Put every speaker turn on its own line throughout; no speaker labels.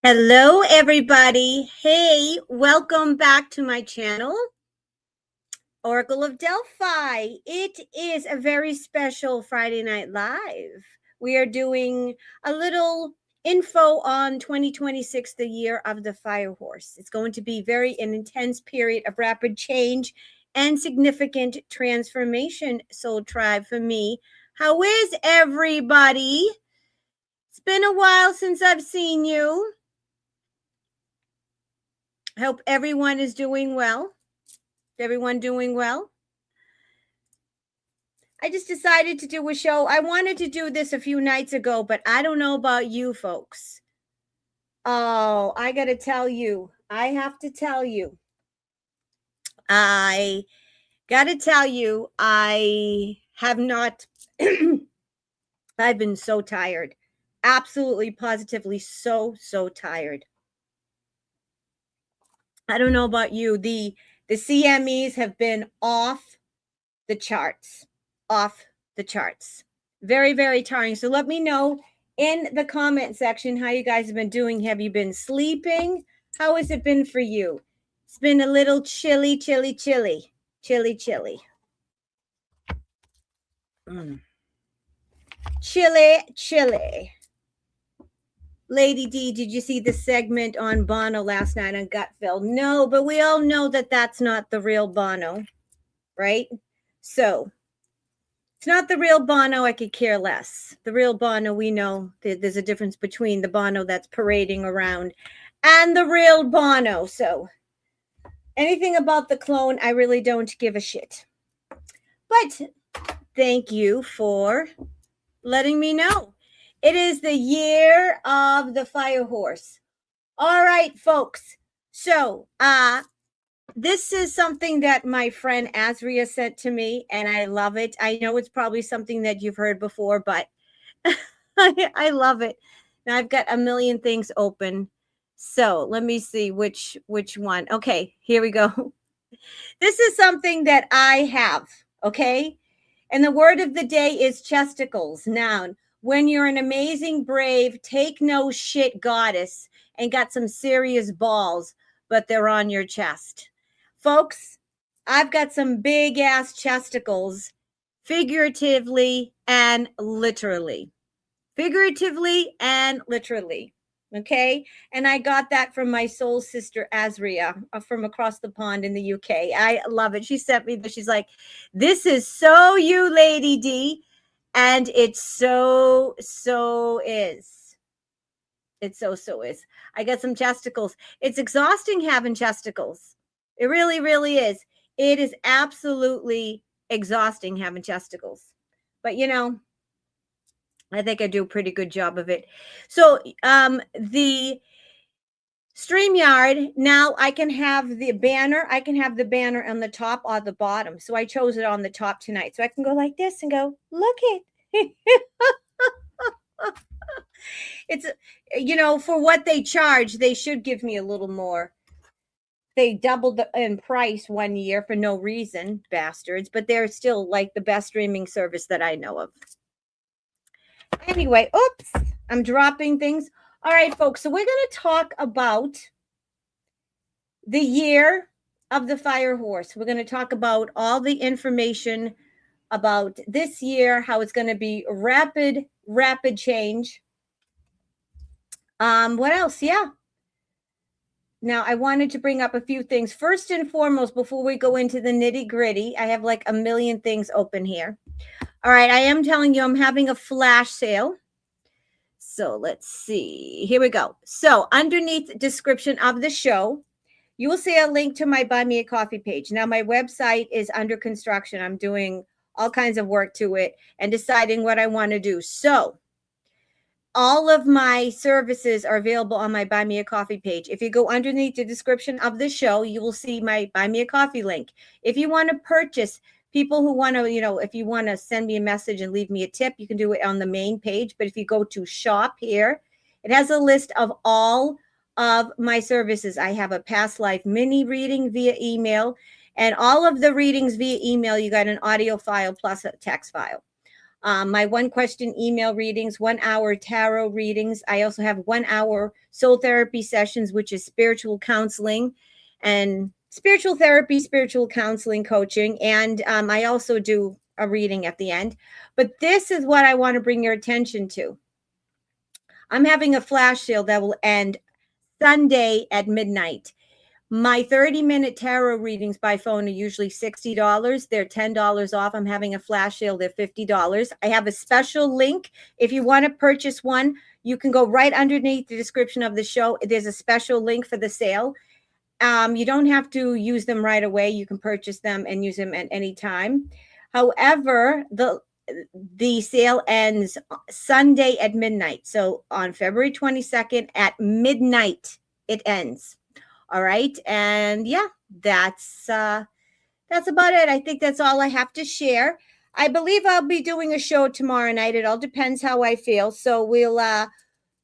Hello, everybody. Hey, welcome back to my channel, Oracle of Delphi. It is a very special Friday Night Live. We are doing a little info on 2026, the year of the Fire Horse. It's going to be an intense period of rapid change and significant transformation, Soul Tribe, for me. How is everybody? It's been a while since I've seen you. I hope everyone is doing well. Is everyone doing well? I just decided to do a show. I wanted to do this a few nights ago, but I don't know about you folks. Oh, I got to tell you. I have to tell you. I got to tell you, I have not, I've been so tired. Absolutely, positively so tired. I don't know about you. The CMEs have been off the charts. Very, very tiring. So let me know in the comment section how you guys have been doing. Have you been sleeping? How has it been for you? It's been a little chilly. Chilly. Lady D, did you see the segment on Bono last night on Gutfeld? No, but we all know that that's not the real Bono, right? So it's not the real Bono. I could care less. The real Bono, we know there's a difference between the Bono that's parading around and the real Bono. So anything about the clone, I really don't give a shit. But thank you for letting me know. It is the year of the Fire Horse. All right, folks. So, this is something that my friend Azria sent to me, and I love it. I know it's probably something that you've heard before, but I love it. Now I've got a million things open. So let me see which one. Okay, here we go. This is something that I have, okay? And the word of the day is chesticles, noun. When you're an amazing, brave, take no shit goddess and got some serious balls, but they're on your chest. Folks, I've got some big ass chesticles, figuratively and literally. Okay. And I got that from my soul sister, Azria, from across the pond in the UK. I love it. She sent me this. She's like, this is so you, Lady D. And it so is. It so is. I got some chesticles. It's exhausting having chesticles. It really, really is. It is absolutely exhausting having chesticles. But, you know, I think I do a pretty good job of it. So the StreamYard, now I can have the banner. I can have the banner on the top or the bottom. So I chose it on the top tonight. So I can go like this and go, look it. It's, you know, for what they charge, they should give me a little more. They doubled in price 1 year for no reason, bastards, but they're still like the best streaming service that I know of. Anyway, oops, I'm dropping things. All right, folks, so we're going to talk about the year of the Fire Horse. We're going to talk about all the information about this year, how it's going to be rapid change. What else? Yeah. Now, I wanted to bring up a few things. First and foremost, before we go into the nitty gritty, I have like a million things open here. All right, I am telling you, I'm having a flash sale. So let's see. Here we go. So underneath the description of the show, you will see a link to my Buy Me a Coffee page. Now, my website is under construction. I'm doing all kinds of work to it and deciding what I want to do. So all of my services are available on my Buy Me a Coffee page. If you go underneath the description of the show, you will see my Buy Me a Coffee link. If you want to purchase, people who want to, you know, if you want to send me a message and leave me a tip, you can do it on the main page. But if you go to shop here, it has a list of all of my services. I have a past life mini reading via email, and all of the readings via email, you got an audio file plus a text file. My 1-question email readings, 1-hour tarot readings. I also have 1-hour soul therapy sessions, which is spiritual counseling and spiritual therapy, spiritual counseling, coaching. And I also do a reading at the end. But this is what I want to bring your attention to. I'm having a flash sale that will end Sunday at midnight. My 30-minute tarot readings by phone are usually $60. They're $10 off. I'm having a flash sale. They're $50. I have a special link. If you want to purchase one, you can go right underneath the description of the show. There's a special link for the sale. You don't have to use them right away. You can purchase them and use them at any time. However, the sale ends Sunday at midnight. So on February 22nd at midnight, it ends. All right. And yeah, that's about it. I think that's all I have to share. I believe I'll be doing a show tomorrow night. It all depends how I feel. So we'll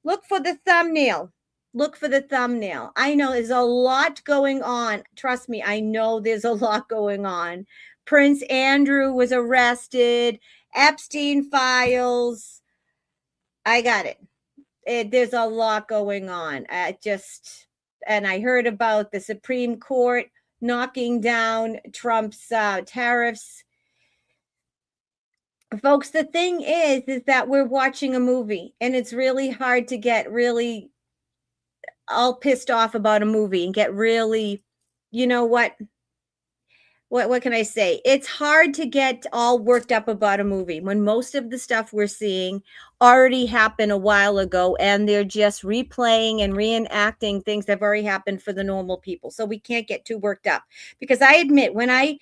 look for the thumbnail. Look for the thumbnail. I know there's a lot going on. Trust me, I know there's a lot going on. Prince Andrew was arrested. Epstein files. I got it. There's a lot going on. And I heard about the Supreme Court knocking down Trump's tariffs. Folks, the thing is that we're watching a movie, and it's really hard to get really all pissed off about a movie and get really, you know what can I say? It's hard to get all worked up about a movie when most of the stuff we're seeing already happened a while ago, and they're just replaying and reenacting things that have already happened for the normal people. So we can't get too worked up, because I admit when my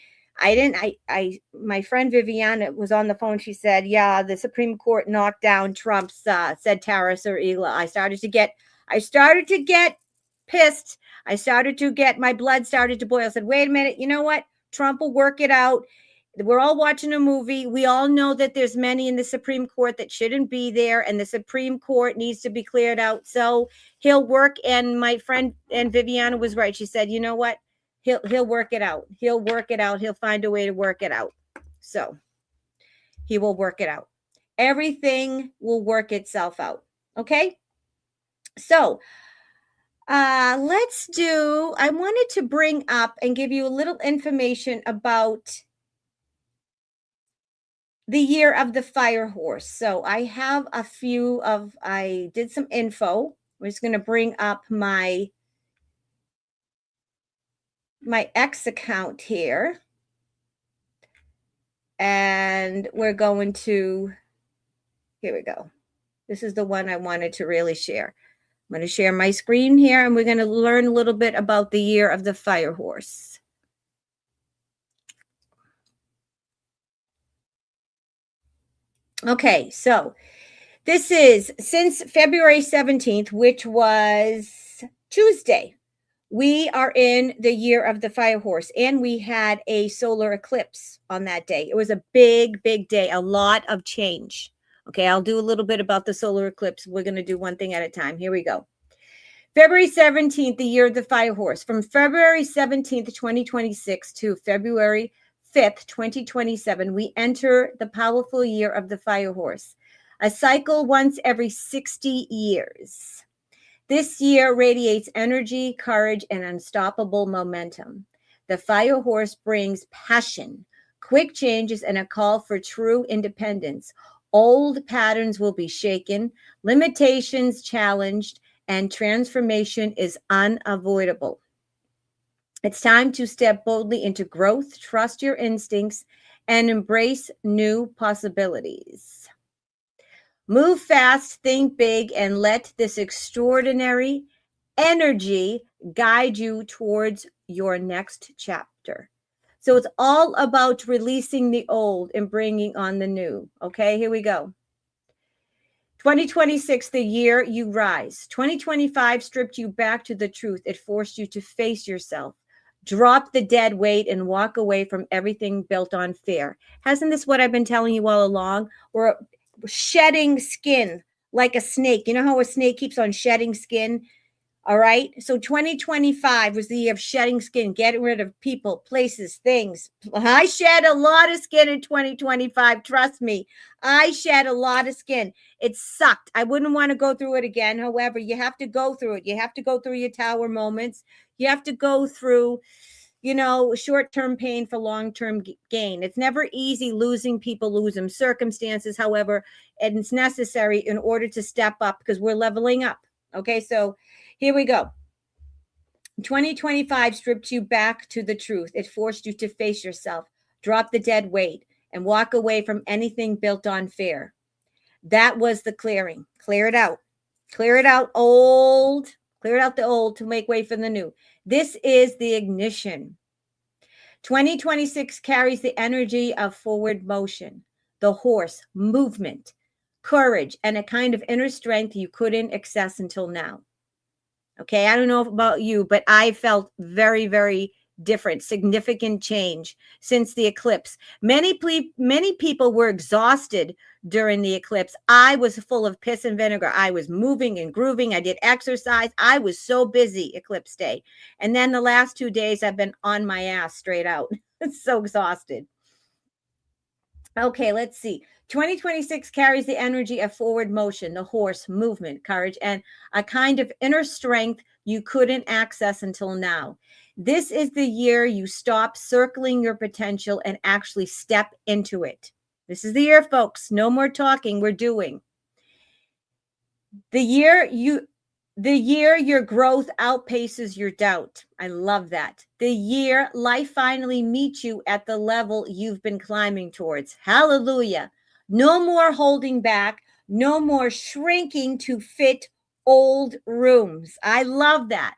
friend Viviana was on the phone. She said, yeah, the Supreme Court knocked down Trump's said tariffs are illegal. I started to get pissed. My blood started to boil. I said, wait a minute. You know what? Trump will work it out. We're all watching a movie. We all know that there's many in the Supreme Court that shouldn't be there, and the Supreme Court needs to be cleared out. So he'll work. And my friend and Viviana was right. She said, you know what? He'll work it out. He'll work it out. He'll find a way to work it out. So he will work it out. Everything will work itself out. Okay? So I wanted to bring up and give you a little information about the year of the fire horse. So I have I did some info. We're just going to bring up my X account here. And we're going to, here we go. This is the one I wanted to really share. I'm going to share my screen here, and we're going to learn a little bit about the year of the fire horse. Okay, so this is since February 17th, which was Tuesday. We are in the year of the fire horse, and we had a solar eclipse on that day. It was a big, big day, a lot of change. Okay, I'll do a little bit about the solar eclipse. We're going to do one thing at a time. Here we go. February 17th, the year of the fire horse. From February 17th, 2026 to February 5th, 2027, we enter the powerful year of the fire horse, a cycle once every 60 years. This year radiates energy, courage, and unstoppable momentum. The fire horse brings passion, quick changes, and a call for true independence. Old patterns will be shaken, limitations challenged, and transformation is unavoidable. It's time to step boldly into growth, trust your instincts, and embrace new possibilities. Move fast, think big, and let this extraordinary energy guide you towards your next chapter. So it's all about releasing the old and bringing on the new. Okay, here we go. 2026, the year you rise. 2025 stripped you back to the truth. It forced you to face yourself, drop the dead weight, and walk away from everything built on fear. Hasn't this what I've been telling you all along? We're shedding skin like a snake. You know how a snake keeps on shedding skin? All right. So 2025 was the year of shedding skin, getting rid of people, places, things. I shed a lot of skin in 2025. Trust me. I shed a lot of skin. It sucked. I wouldn't want to go through it again. However, you have to go through it. You have to go through your tower moments. You have to go through, short-term pain for long-term gain. It's never easy losing people, losing circumstances. However, and it's necessary in order to step up because we're leveling up. Okay. So here we go. 2025 stripped you back to the truth. It forced you to face yourself, drop the dead weight, and walk away from anything built on fear. That was the clearing. Clear it out. Clear it out, old. Clear it out the old to make way for the new. This is the ignition. 2026 carries the energy of forward motion, the horse, movement, courage, and a kind of inner strength you couldn't access until now. Okay, I don't know about you, but I felt very, very different, significant change since the eclipse. Many people were exhausted during the eclipse. I was full of piss and vinegar. I was moving and grooving. I did exercise. I was so busy eclipse day. And then the last 2 days, I've been on my ass straight out. So exhausted. Okay, let's see. 2026 carries the energy of forward motion, the horse, movement, courage, and a kind of inner strength you couldn't access until now. This is the year you stop circling your potential and actually step into it. This is the year, folks. No more talking, we're doing. The year your growth outpaces your doubt. I love that. The year life finally meets you at the level you've been climbing towards. Hallelujah. No more holding back. No more shrinking to fit old rooms. I love that.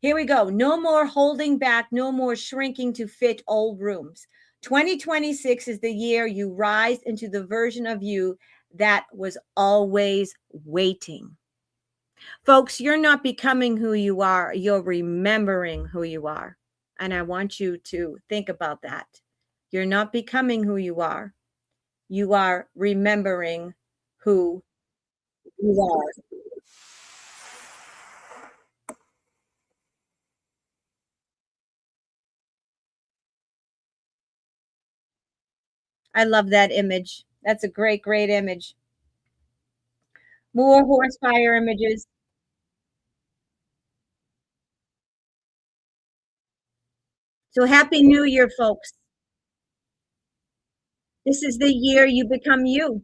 Here we go. No more holding back. No more shrinking to fit old rooms. 2026 is the year you rise into the version of you that was always waiting. Folks, you're not becoming who you are. You're remembering who you are. And I want you to think about that. You're not becoming who you are. You are remembering who you are. I love that image. That's a great, great image. More horse fire images. So happy New Year, folks. This is the year you become you.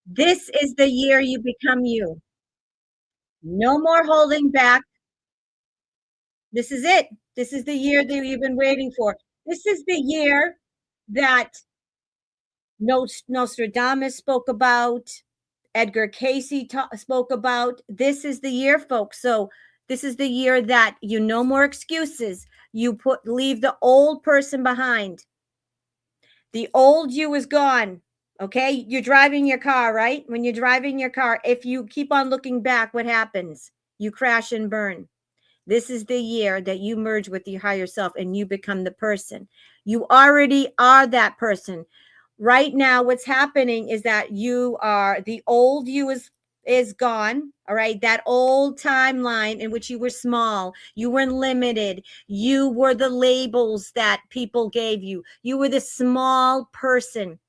This is the year you become you. No more holding back. This is it. This is the year that you've been waiting for. This is the year that Nostradamus spoke about, Edgar Cayce spoke about. This is the year, folks. So this is the year that no more excuses. You leave the old person behind. The old you is gone. Okay, you're driving your car, right? When you're driving your car, if you keep on looking back, what happens? You crash and burn. This is the year that you merge with your higher self and you become the person. You already are that person. Right now, what's happening is that the old you is gone. All right. That old timeline in which you were small, you were limited. You were the labels that people gave you. You were the small person.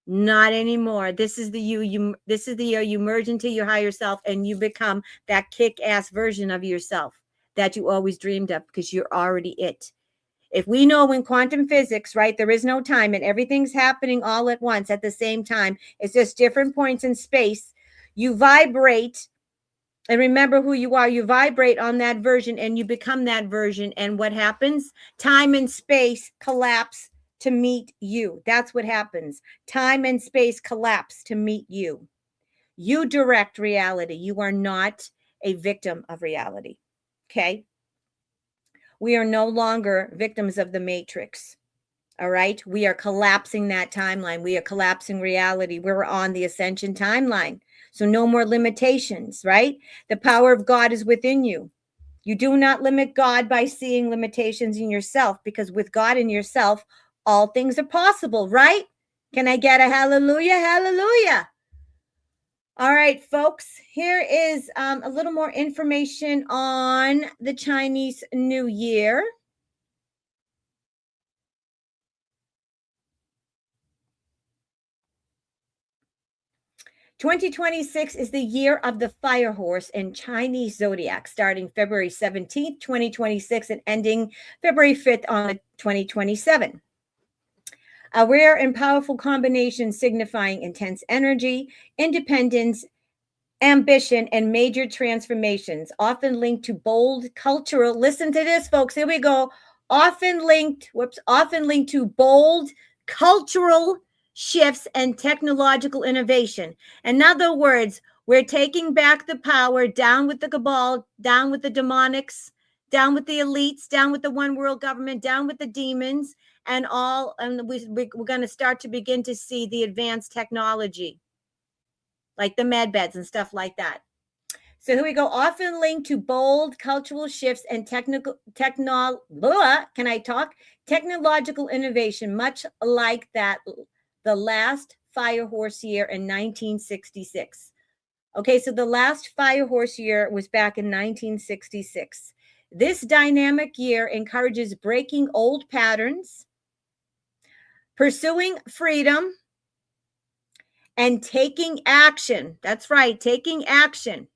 Not anymore. This is the this is the year you merge into your higher self and you become that kick-ass version of yourself that you always dreamed of because you're already it. If we know in quantum physics, right, there is no time and everything's happening all at once at the same time. It's just different points in space. You vibrate and remember who you are. You vibrate on that version and you become that version. And what happens? Time and space collapse to meet you. That's what happens. Time and space collapse to meet you. You direct reality. You are not a victim of reality. Okay? We are no longer victims of the matrix. All right? We are collapsing that timeline. We are collapsing reality. We're on the ascension timeline. So no more limitations, right? The power of God is within you. You do not limit God by seeing limitations in yourself, because with God in yourself, all things are possible, right? Can I get a hallelujah? Hallelujah. All right, folks, here is a little more information on the Chinese New Year. "2026 is the year of the fire horse in Chinese zodiac, starting February 17th, 2026, and ending February 5th on 2027. A rare and powerful combination signifying intense energy, independence, ambition, and major transformations, often linked to bold cultural, listen to this, folks, here we go, often linked to bold cultural shifts and technological innovation. In other words, we're taking back the power, down with the cabal, down with the demonics, down with the elites, down with the one world government, down with the demons, and we're going to start to begin to see the advanced technology, like the med beds and stuff like that. So here we go. Often linked to bold cultural shifts and technological innovation, much like that the last fire horse year in 1966. Okay, so the last fire horse year was back in 1966. This dynamic year encourages breaking old patterns, pursuing freedom, and taking action. That's right, taking action.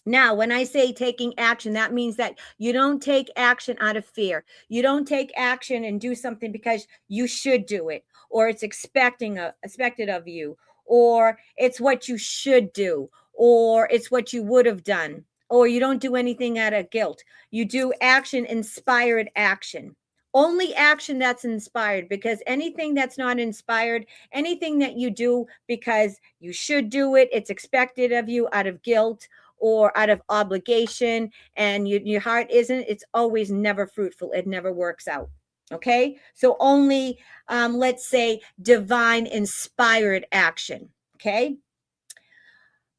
Now, when I say taking action, that means that you don't take action out of fear. You don't take action and do something because you should do it, or it's expected of you, or it's what you should do, or it's what you would have done, or you don't do anything out of guilt. You do action, inspired action. Only action that's inspired, because anything that's not inspired, anything that you do because you should do it, it's expected of you out of guilt or out of obligation, and your heart isn't, it's always never fruitful. It never works out. Okay, so only let's say divine inspired action. Okay,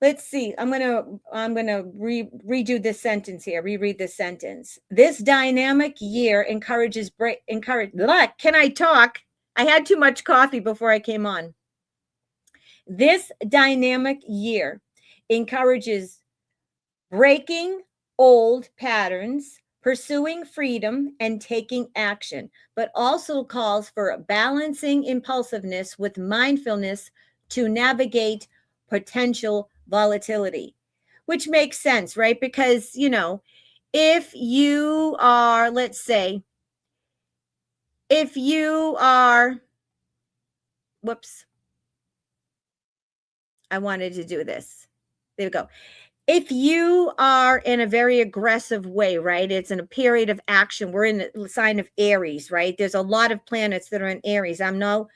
let's see, I'm gonna redo this sentence here, reread this sentence. This dynamic year encourages can I talk? I had too much coffee before I came on. This dynamic year encourages breaking old patterns, pursuing freedom, and taking action, but also calls for balancing impulsiveness with mindfulness to navigate potential volatility, which makes sense, right? Because, if you are, let's say, whoops, I wanted to do this. There we go. If you are in a very aggressive way, right? It's in a period of action. We're in the sign of Aries, right? There's a lot of planets that are in Aries. I'm no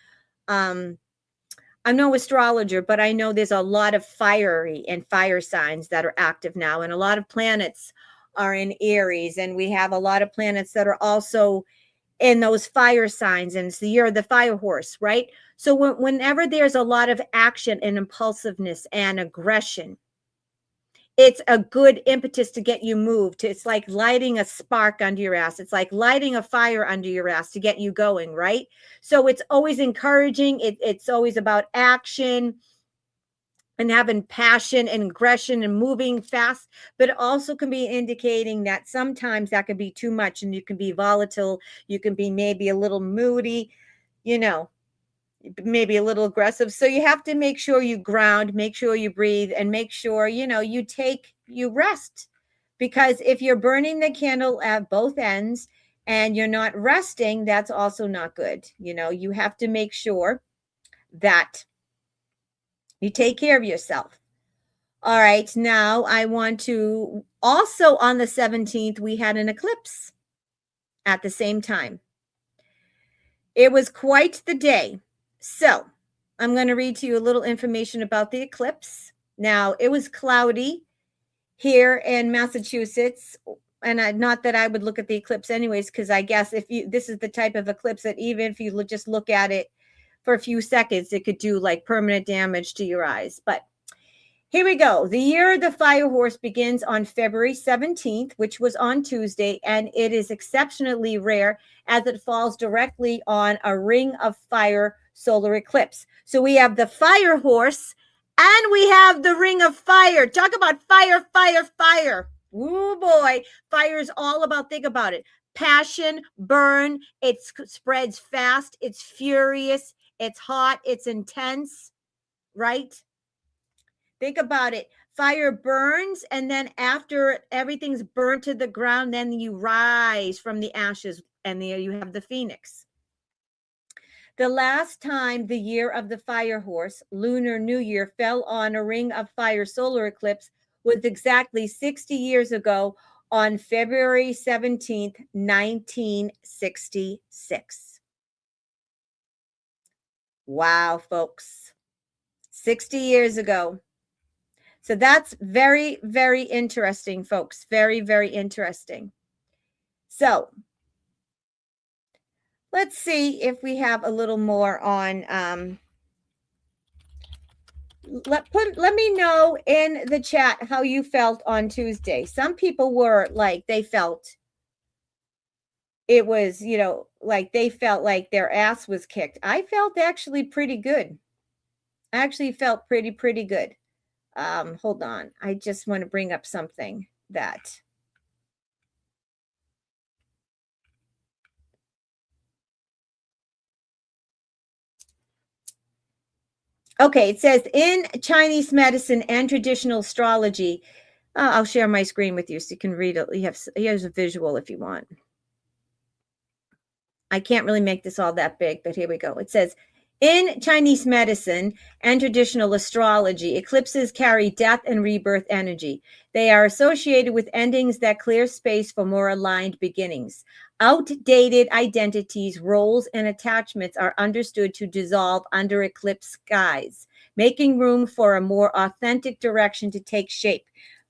astrologer, but I know there's a lot of fiery and fire signs that are active now, and a lot of planets are in Aries, and we have a lot of planets that are also in those fire signs, and it's the year of the fire horse, right? So whenever there's a lot of action and impulsiveness and aggression, it's a good impetus to get you moved. It's like lighting a spark under your ass. It's like lighting a fire under your ass to get you going, right? So it's always encouraging. It's always about action and having passion and aggression and moving fast, but it also can be indicating that sometimes that can be too much, and you can be volatile. You can be maybe a little moody, maybe a little aggressive. So you have to make sure you ground, make sure you breathe, and make sure, you rest. Because if you're burning the candle at both ends and you're not resting, that's also not good. You have to make sure that you take care of yourself. All right. Now I want to also, on the 17th, we had an eclipse at the same time. It was quite the day. So I'm going to read to you a little information about the eclipse. Now, it was cloudy here in Massachusetts, and not that I would look at the eclipse anyways, because I guess this is the type of eclipse that even if you just look at it for a few seconds, it could do like permanent damage to your eyes. But here we go. The year of the fire horse begins on February 17th, which was on Tuesday, and it is exceptionally rare as it falls directly on a ring of fire solar eclipse. So we have the fire horse And we have the Ring of Fire. Talk about fire, fire, fire. Oh boy. Fire is all about, think about it. Passion, burn. It spreads fast. It's furious. It's hot. It's intense, right? Think about it. Fire burns, and then after everything's burnt to the ground, then you rise from the ashes, and there you have the phoenix. The last time the year of the fire horse, Lunar New Year, fell on a ring of fire solar eclipse was exactly 60 years ago on February 17th, 1966. Wow, folks. 60 years ago. So that's very, very interesting, folks. Very, very interesting. So let's see if we have a little more on. Let me know in the chat how you felt on Tuesday. Some people were like, they felt it was, like they felt like their ass was kicked. I felt actually pretty good. I actually felt pretty good. Hold on. I just want to bring up something that. Okay, it says in Chinese medicine and traditional astrology. I'll share my screen with you so you can read it. Here's a visual if you want. I can't really make this all that big, but here we go. It says, in Chinese medicine and traditional astrology, eclipses carry death and rebirth energy. They are associated with endings that clear space for more aligned beginnings. Outdated identities, roles, and attachments are understood to dissolve under eclipse skies, making room for a more authentic direction to take shape.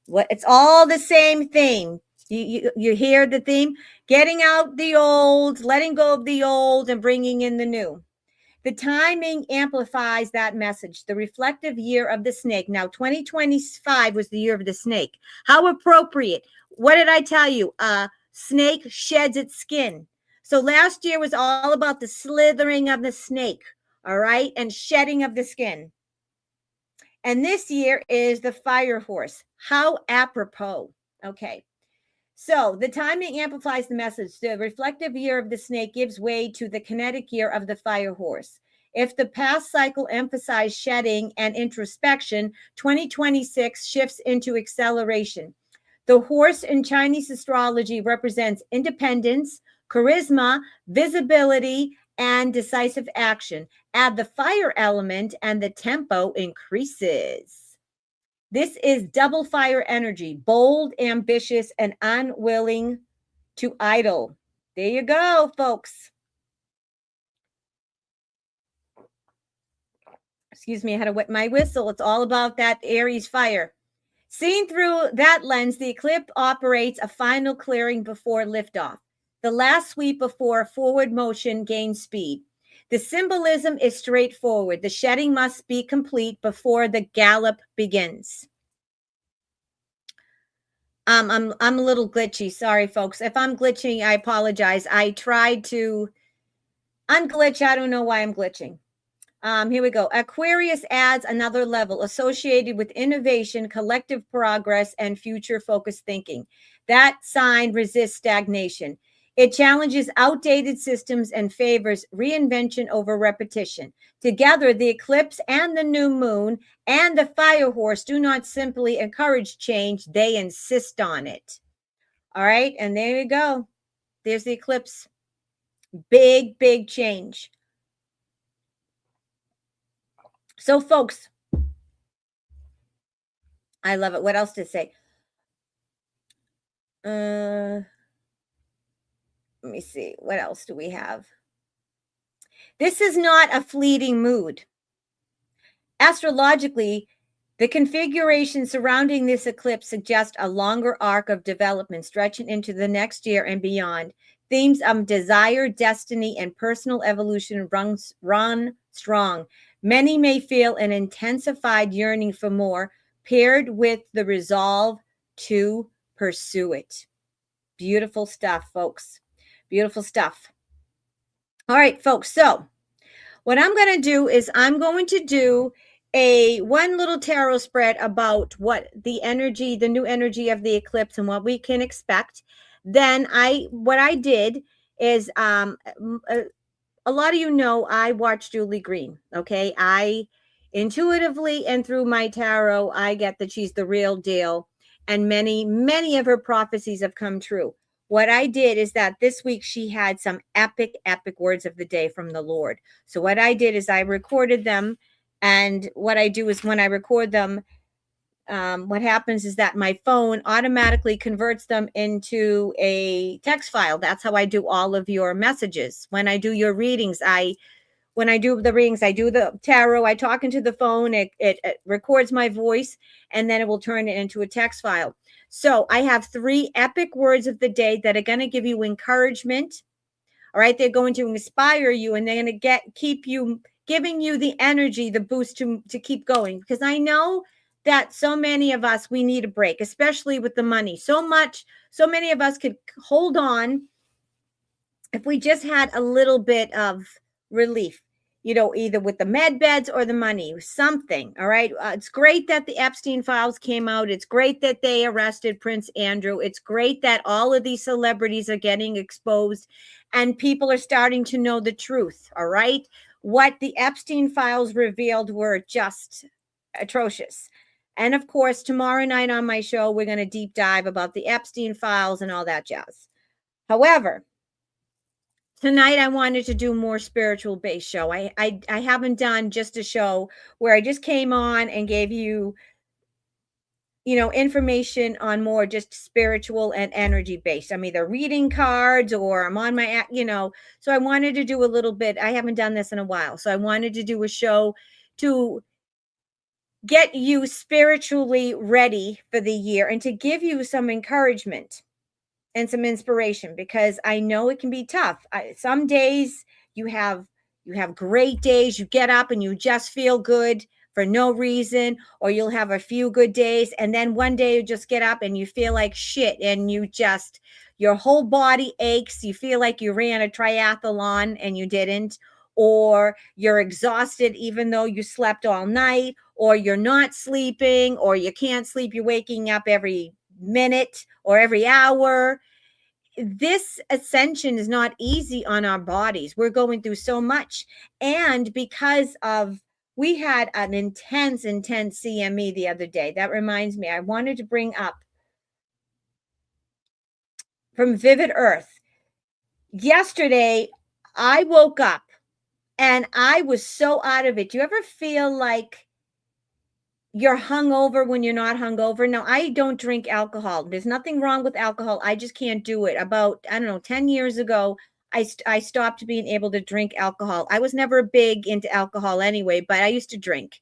It's all the same theme. You hear the theme? Getting out the old, letting go of the old, and bringing in the new. The timing amplifies that message. The reflective year of the snake. Now, 2025 was the year of the snake. How appropriate. What did I tell you? Snake sheds its skin. So last year was all about the slithering of the snake, all right, and shedding of the skin. And this year is the fire horse. How apropos. Okay. So the timing amplifies the message. The reflective year of the snake gives way to the kinetic year of the fire horse. If the past cycle emphasized shedding and introspection, 2026 shifts into acceleration. The horse in Chinese astrology represents independence, charisma, visibility, and decisive action. Add the fire element and the tempo increases. This is double fire energy, bold, ambitious, and unwilling to idle. There you go, folks. Excuse me, I had to wet my whistle. It's all about that Aries fire. Seen through that lens, the eclipse operates a final clearing before liftoff. The last sweep before forward motion gains speed. The symbolism is straightforward. The shedding must be complete before the gallop begins. I'm a little glitchy. Sorry, folks. If I'm glitching, I apologize. I tried to unglitch. I don't know why I'm glitching. Here we go. Aquarius adds another level associated with innovation, collective progress, and future-focused thinking. That sign resists stagnation. It challenges outdated systems and favors reinvention over repetition. Together, the eclipse and the new moon and the fire horse do not simply encourage change, they insist on it. All right, and there you go. There's the eclipse. Big, big change. So, folks, I love it. What else to say? Let me see. What else do we have? This is not a fleeting mood. Astrologically, the configuration surrounding this eclipse suggests a longer arc of development stretching into the next year and beyond. Themes of desire, destiny, and personal evolution run strong. Many may feel an intensified yearning for more, paired with the resolve to pursue it. Beautiful stuff, folks. Beautiful stuff. All right, folks. So what I'm going to do is I'm going to do a one little tarot spread about what the energy, the new energy of the eclipse and what we can expect. Then what I did is, a lot of you know I watch Julie Green. Okay. I intuitively and through my tarot, I get that she's the real deal. And many of her prophecies have come true. What I did is that this week she had some epic words of the day from the Lord. So what I did is I recorded them. And what I do is when I record them, what happens is that my phone automatically converts them into a text file. That's how I do all of your messages. When I do your readings, when I do the readings, I do the tarot, I talk into the phone, it records my voice, and then it will turn it into a text file. So I have 3 epic words of the day that are going to give you encouragement. All right. They're going to inspire you, and they're going to keep you, giving you the energy, the boost to keep going. Because I know that so many of us, we need a break, especially with the money. So many of us could hold on if we just had a little bit of relief, either with the med beds or the money, something. All right. It's great that the Epstein files came out. It's great that they arrested Prince Andrew. It's great that all of these celebrities are getting exposed and people are starting to know the truth. All right. What the Epstein files revealed were just atrocious. And of course, tomorrow night on my show, we're going to deep dive about the Epstein files and all that jazz. However, tonight I wanted to do more spiritual based show. I haven't done just a show where I just came on and gave you, information on more just spiritual and energy based. I'm either reading cards or I'm on my, so I wanted to do a little bit. I haven't done this in a while. So I wanted to do a show to get you spiritually ready for the year and to give you some encouragement and some inspiration, because I know it can be tough. Some days you have great days. You get up and you just feel good for no reason, or you'll have a few good days. And then one day you just get up and you feel like shit and your whole body aches. You feel like you ran a triathlon and you didn't, or you're exhausted even though you slept all night, or you're not sleeping, or you can't sleep. You're waking up every minute or every hour. This ascension is not easy on our bodies. We're going through so much. And because of, we had an intense CME the other day. That reminds me, I wanted to bring up from Vivid Earth. Yesterday, I woke up and I was so out of it. Do you ever feel like you're hungover when you're not hungover? No, I don't drink alcohol. There's nothing wrong with alcohol. I just can't do it. About, 10 years ago, I stopped being able to drink alcohol. I was never big into alcohol anyway, but I used to drink,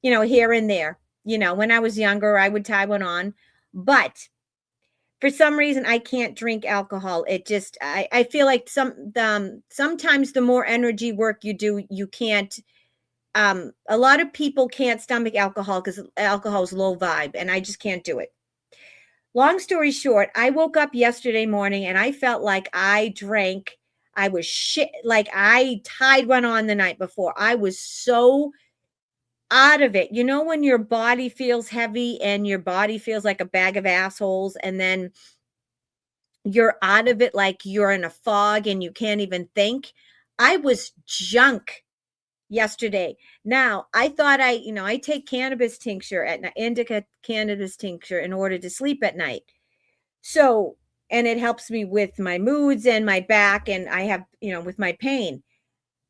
here and there. When I was younger, I would tie one on. But for some reason, I can't drink alcohol. It just, I feel like sometimes the more energy work you do, you can't. A lot of people can't stomach alcohol because alcohol is low vibe, and I just can't do it. Long story short, I woke up yesterday morning and I felt like I was shit, like I tied one on the night before. I was so out of it. When your body feels heavy and your body feels like a bag of assholes, and then you're out of it, like you're in a fog and you can't even think. I was junk yesterday. Now, I thought I take cannabis tincture indica cannabis tincture in order to sleep at night. So, and it helps me with my moods and my back, and I have, with my pain.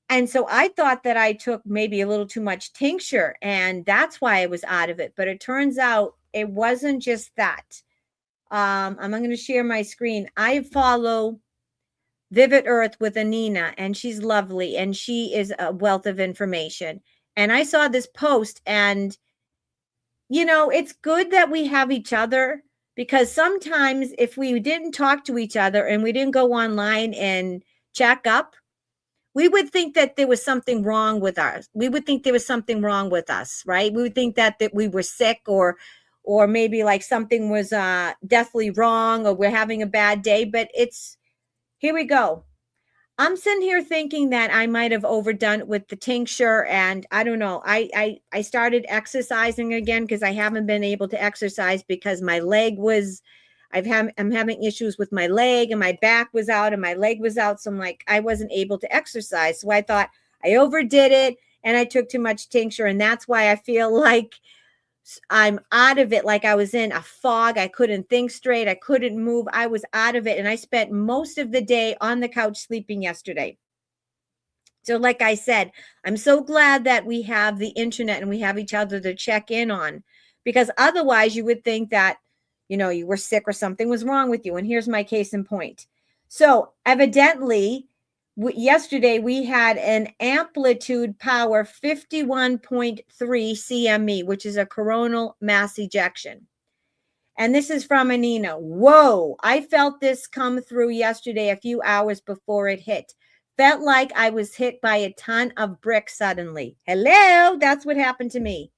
And so I thought that I took maybe a little too much tincture, and that's why I was out of it. But it turns out it wasn't just that. I'm going to share my screen. I follow Vivid Earth with Anina, and she's lovely, and she is a wealth of information. And I saw this post, and it's good that we have each other, because sometimes if we didn't talk to each other and we didn't go online and check up, we would think that there was something wrong with us. We would think there was something wrong with us, right? We would think that we were sick, or maybe like something was deathly wrong, or we're having a bad day. But here we go. I'm sitting here thinking that I might have overdone it with the tincture, and I don't know. I started exercising again because I haven't been able to exercise because my leg was, I'm having issues with my leg, and my back was out and my leg was out. So I'm like, I wasn't able to exercise. So I thought I overdid it and I took too much tincture, and that's why I feel like I'm out of it, like I was in a fog. I couldn't think straight. I couldn't move. I was out of it. And I spent most of the day on the couch sleeping yesterday. So like I said, I'm so glad that we have the internet and we have each other to check in on, because otherwise you would think that, you know, you were sick or something was wrong with you. And here's my case in point. So evidently, yesterday we had an amplitude power 51.3 CME, which is a coronal mass ejection. And this is from Anina. Whoa, I felt this come through yesterday a few hours before it hit. Felt like I was hit by a ton of bricks suddenly. Hello, that's what happened to me.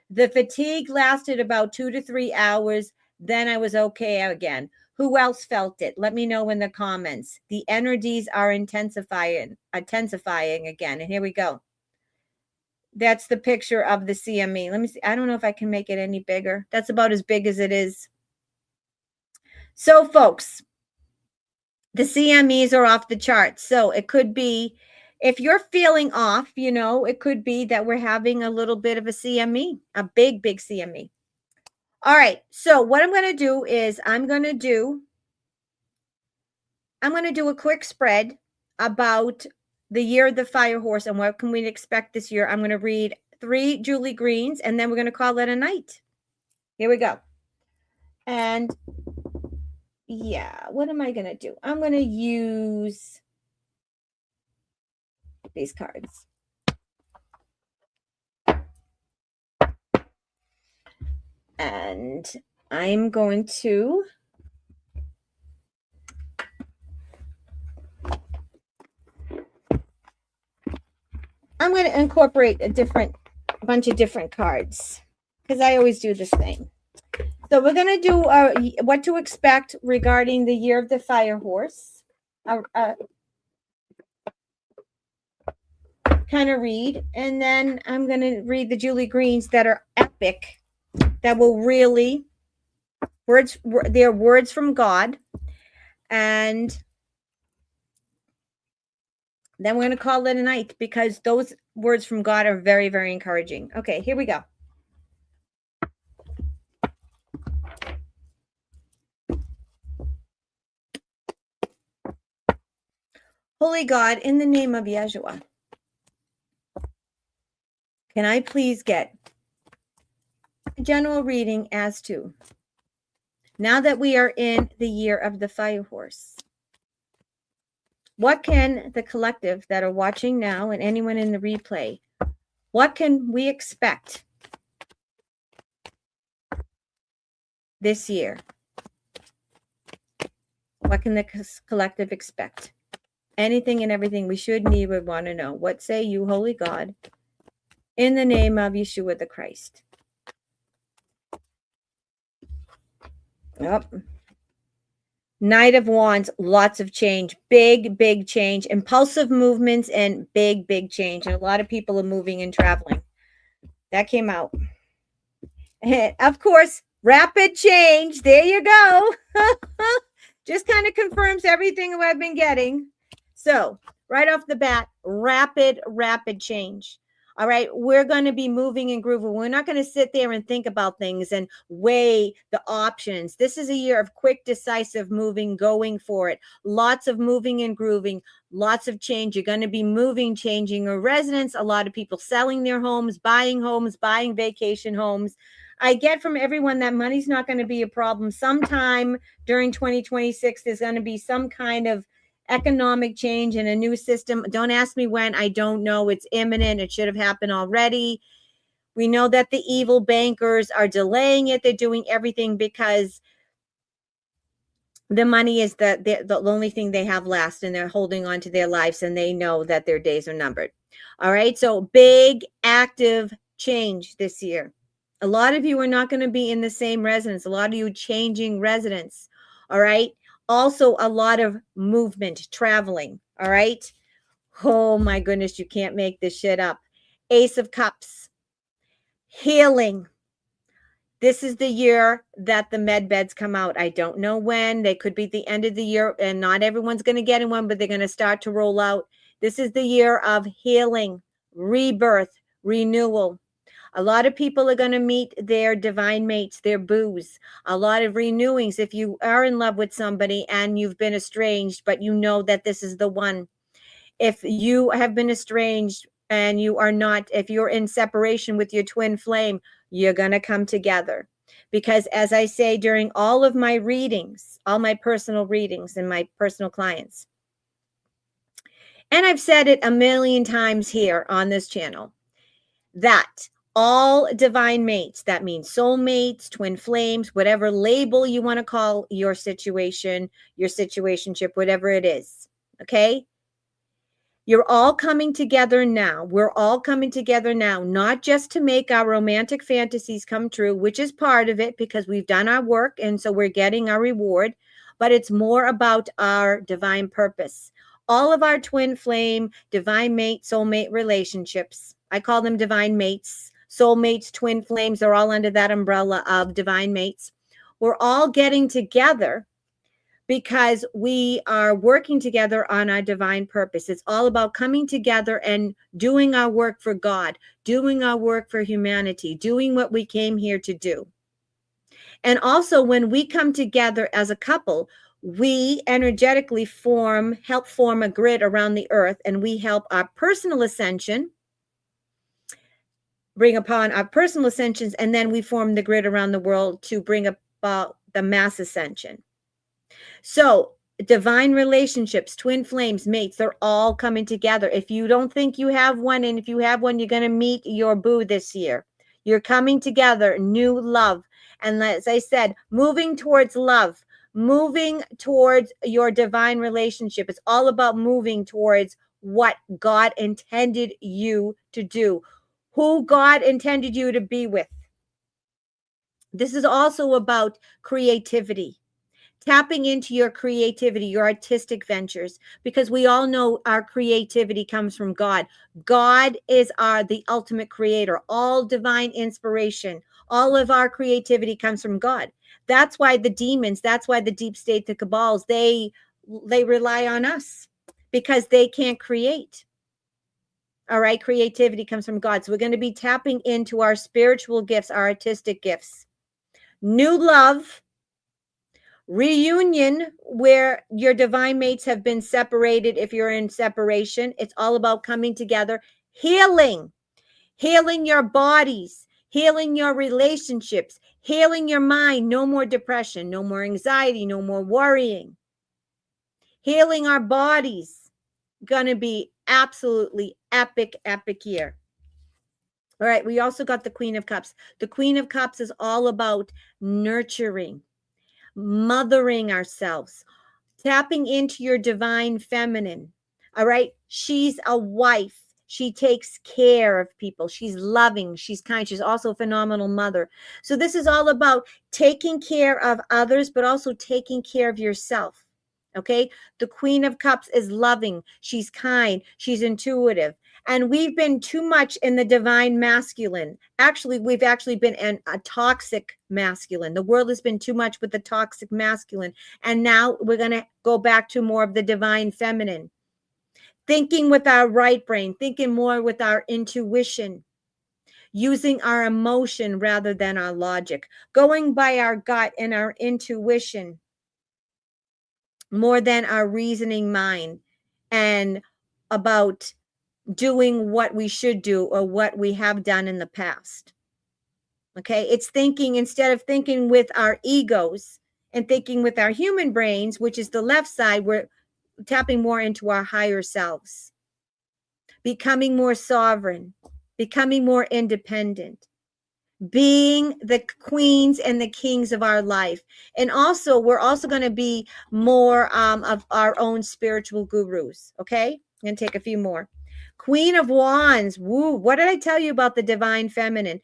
The fatigue lasted about 2 to 3 hours. Then I was okay again. Who else felt it? Let me know in the comments. The energies are intensifying again. And here we go. That's the picture of the CME. Let me see. I don't know if I can make it any bigger. That's about as big as it is. So, folks, the CMEs are off the charts. So it could be, if you're feeling off, you know, it could be that we're having a little bit of a CME, a big, big CME. All right. So what I'm going to do is I'm going to do a quick spread about the year of the fire horse and what can we expect this year. I'm going to read 3 Julie Greens, and then we're going to call it a night. Here we go. And yeah, what am I going to do? I'm going to use these cards. And I'm going to incorporate a bunch of different cards because I always do this thing. So we're going to do what to expect regarding the year of the fire horse. Kind of read, and then I'm going to read the Julie Greens that are epic, that will really, they're words from God. And then we're going to call it a night because those words from God are very, very encouraging. Okay, here we go. Holy God, in the name of Yeshua, can I please get a general reading as to, now that we are in the year of the fire horse, what can the collective that are watching now and anyone in the replay, what can we expect this year? What can the collective expect? Anything and everything we should need, would want to know. What say you, Holy God, in the name of Yeshua the Christ? Yep. Knight of Wands, lots of change, big, big change, impulsive movements, and big, big change. And a lot of people are moving and traveling. That came out. And of course, rapid change. There you go. Just kind of confirms everything I've been getting. So right off the bat, rapid change. All right, we're going to be moving and grooving. We're not going to sit there and think about things and weigh the options. This is a year of quick, decisive moving, going for it. Lots of moving and grooving, lots of change. You're going to be moving, changing a residence. A lot of people selling their homes, buying vacation homes. I get from everyone that money's not going to be a problem. Sometime during 2026, there's going to be some kind of economic change in a new system. Don't ask me when. I don't know. It's imminent. It should have happened already. We know that the evil bankers are delaying it. They're doing everything because the money is the only thing they have last, and they're holding on to their lives, and they know that their days are numbered. All right. So big active change this year. A lot of you are not going to be in the same residence. A lot of you changing residence. All right. Also, a lot of movement, traveling. All right. Oh my goodness, you can't make this shit up. Ace of Cups. Healing. This is the year that the med beds come out. I don't know when. They could be the end of the year, and not everyone's going to get in one, but they're going to start to roll out. This is the year of healing, rebirth, renewal. A lot of people are going to meet their divine mates, their boos. A lot of renewings. If you are in love with somebody and you've been estranged, but you know that this is the one. If you have been estranged and you are not, if you're in separation with your twin flame, you're going to come together. Because as I say during all of my readings, all my personal readings and my personal clients, and I've said it a million times here on this channel, that all divine mates, that means soulmates, twin flames, whatever label you want to call your situation, your situationship, whatever it is, okay? You're all coming together now. We're all coming together now, not just to make our romantic fantasies come true, which is part of it because we've done our work and so we're getting our reward, but it's more about our divine purpose. All of our twin flame, divine mate, soulmate relationships, I call them divine mates, soulmates, twin flames, they're all under that umbrella of divine mates. We're all getting together because we are working together on our divine purpose. It's all about coming together and doing our work for God, doing our work for humanity, doing what we came here to do. And also when we come together as a couple, we energetically help form a grid around the earth, and we help our personal ascension, bring upon our personal ascensions, and then we form the grid around the world to bring about the mass ascension. So divine relationships, twin flames, mates, they're all coming together. If you don't think you have one, and if you have one, you're going to meet your boo this year. You're coming together, new love. And as I said, moving towards love, moving towards your divine relationship. It's all about moving towards what God intended you to do, who God intended you to be with. This is also about creativity. Tapping into your creativity, your artistic ventures, because we all know our creativity comes from God. God is the ultimate creator. All divine inspiration, all of our creativity comes from God. That's why the demons, that's why the deep state, the cabals, they rely on us because they can't create. All right, creativity comes from God. So we're going to be tapping into our spiritual gifts, our artistic gifts. New love. Reunion, where your divine mates have been separated. If you're in separation, it's all about coming together. Healing your bodies, healing your relationships, healing your mind. No more depression, no more anxiety, no more worrying. Healing our bodies. Gonna be absolutely epic year. All right, we also got the Queen of Cups. The Queen of Cups is all about nurturing, mothering ourselves, tapping into your divine feminine. All right. She's a wife. She takes care of people. She's loving. She's kind. She's also a phenomenal mother. So this is all about taking care of others, but also taking care of yourself. Okay. The Queen of Cups is loving. She's kind. She's intuitive. And we've been too much in the divine masculine. Actually, we've actually been in a toxic masculine. The world has been too much with the toxic masculine. And now we're going to go back to more of the divine feminine. Thinking with our right brain, thinking more with our intuition, using our emotion rather than our logic, going by our gut and our intuition more than our reasoning mind, and about doing what we should do or what we have done in the past. Okay, it's thinking, instead of thinking with our egos and thinking with our human brains, which is the left side, we're tapping more into our higher selves, becoming more sovereign, becoming more independent, being the queens and the kings of our life. And also, we're also going to be more of our own spiritual gurus. Okay, I'm going to take a few more. Queen of Wands. Woo. What did I tell you about the divine feminine?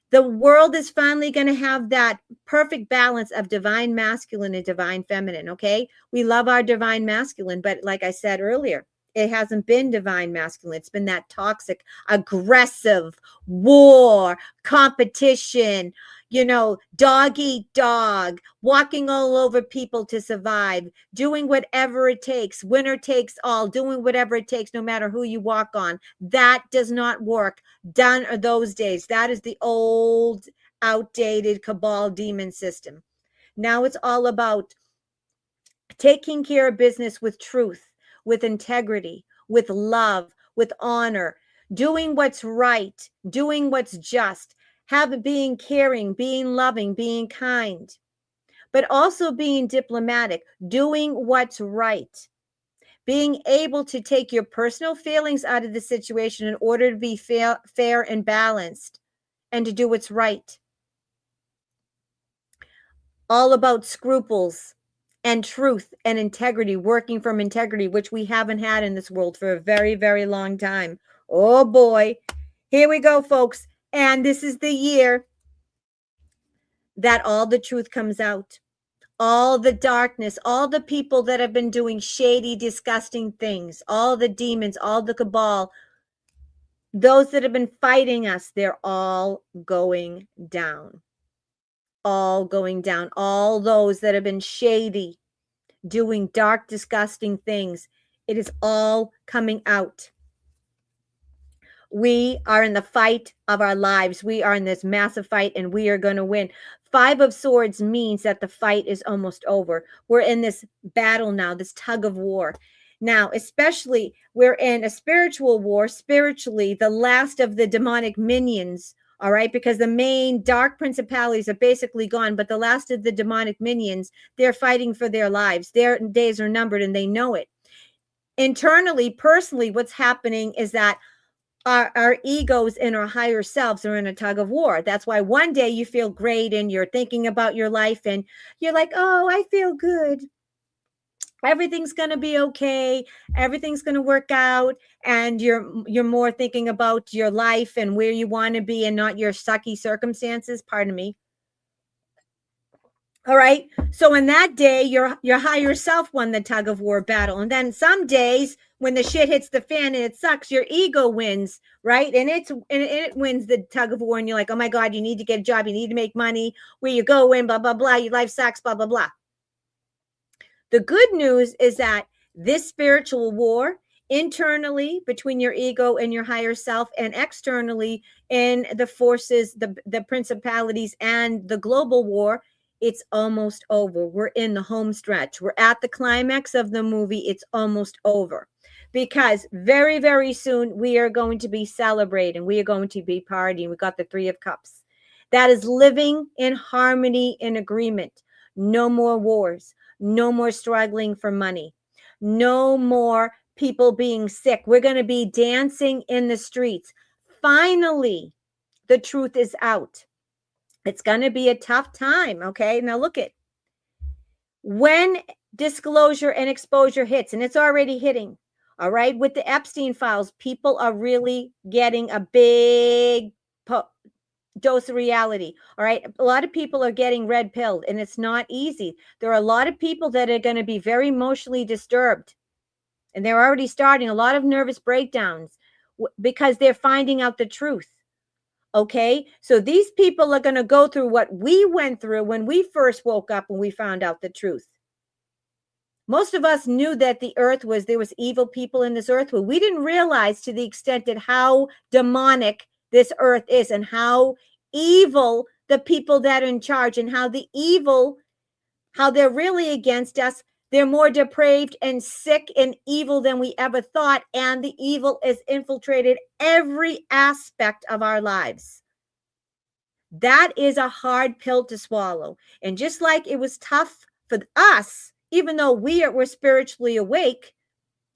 The world is finally going to have that perfect balance of divine masculine and divine feminine. Okay. We love our divine masculine, but like I said earlier, It hasn't been divine masculine. It's been that toxic, aggressive war, competition, dog eat dog, walking all over people to survive, doing whatever it takes, winner takes all, doing whatever it takes, no matter who you walk on. That does not work. Done are those days. That is the old, outdated cabal demon system. Now it's all about taking care of business with truth, with integrity, with love, with honor, doing what's right, doing what's just, being caring, being loving, being kind, but also being diplomatic, doing what's right, being able to take your personal feelings out of the situation in order to be fair and balanced, and to do what's right. All about scruples and truth and integrity, working from integrity, which we haven't had in this world for a very, very long time. Oh boy. Here we go, folks. And this is the year that all the truth comes out. All the darkness, all the people that have been doing shady, disgusting things, all the demons, all the cabal, those that have been fighting us, they're all going down. All going down. All those that have been shady, doing dark, disgusting things, it is all coming out. We are in the fight of our lives. We are in this massive fight, and we are going to win. 5 of Swords means that the fight is almost over. We're in this battle now, this tug of war. Now, especially, we're in a spiritual war. Spiritually, the last of the demonic minions, all right, because the main dark principalities are basically gone, but the last of the demonic minions, they're fighting for their lives. Their days are numbered, and they know it. Internally, personally, what's happening is that our egos and our higher selves are in a tug of war. That's why one day you feel great and you're thinking about your life and you're like, oh, I feel good. Everything's going to be okay. Everything's going to work out. And you're more thinking about your life and where you want to be and not your sucky circumstances. Pardon me. All right. So in that day, your higher self won the tug of war battle. And then some days when the shit hits the fan and it sucks, your ego wins, right? And it wins the tug of war. And you're like, oh my God, you need to get a job. You need to make money. Where you go in, blah, blah, blah. Your life sucks, blah, blah, blah. The good news is that this spiritual war, internally between your ego and your higher self, and externally in the forces, the principalities and the global war, it's almost over. We're in the home stretch. We're at the climax of the movie. It's almost over because very, very soon we are going to be celebrating. We are going to be partying. We got the 3 of Cups. That is living in harmony and agreement. No more wars. No more struggling for money. No more people being sick. We're going to be dancing in the streets. Finally, the truth is out. It's going to be a tough time, okay? Now look at when disclosure and exposure hits, and it's already hitting, all right? With the Epstein files, people are really getting a big dose of reality, all right? A lot of people are getting red pilled, and it's not easy. There are a lot of people that are going to be very emotionally disturbed, and they're already starting a lot of nervous breakdowns because they're finding out the truth. Okay, so these people are going to go through what we went through when we first woke up and we found out the truth. Most of us knew that there was evil people in this earth, but we didn't realize to the extent that how demonic this earth is and how evil the people that are in charge and how they're really against us. They're more depraved and sick and evil than we ever thought. And the evil is infiltrated every aspect of our lives. That is a hard pill to swallow. And just like it was tough for us, even though we were spiritually awake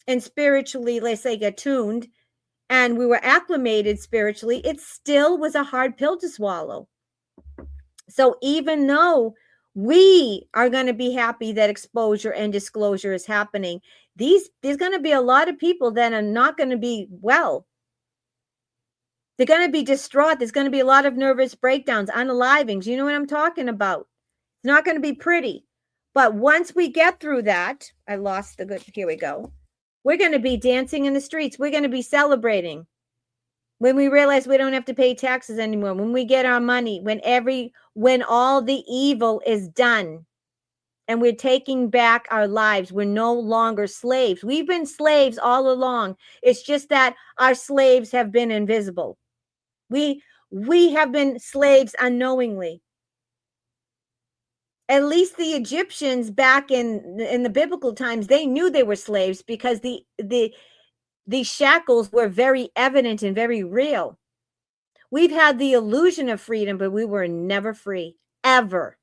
and spiritually, let's say, attuned, and we were acclimated spiritually, it still was a hard pill to swallow. So even though we are going to be happy that exposure and disclosure is happening, there's going to be a lot of people that are not going to be well. They're going to be distraught. There's going to be a lot of nervous breakdowns, unalivings. You know what I'm talking about? It's not going to be pretty. But once we get through that, I lost the good. Here we go. We're going to be dancing in the streets. We're going to be celebrating. When we realize we don't have to pay taxes anymore, when we get our money, when all the evil is done and we're taking back our lives, we're no longer slaves. We've been slaves all along. It's just that our slaves have been invisible. We have been slaves unknowingly. At least the Egyptians back in the biblical times, they knew they were slaves because the shackles were very evident and very real. We've had the illusion of freedom, but we were never free, ever.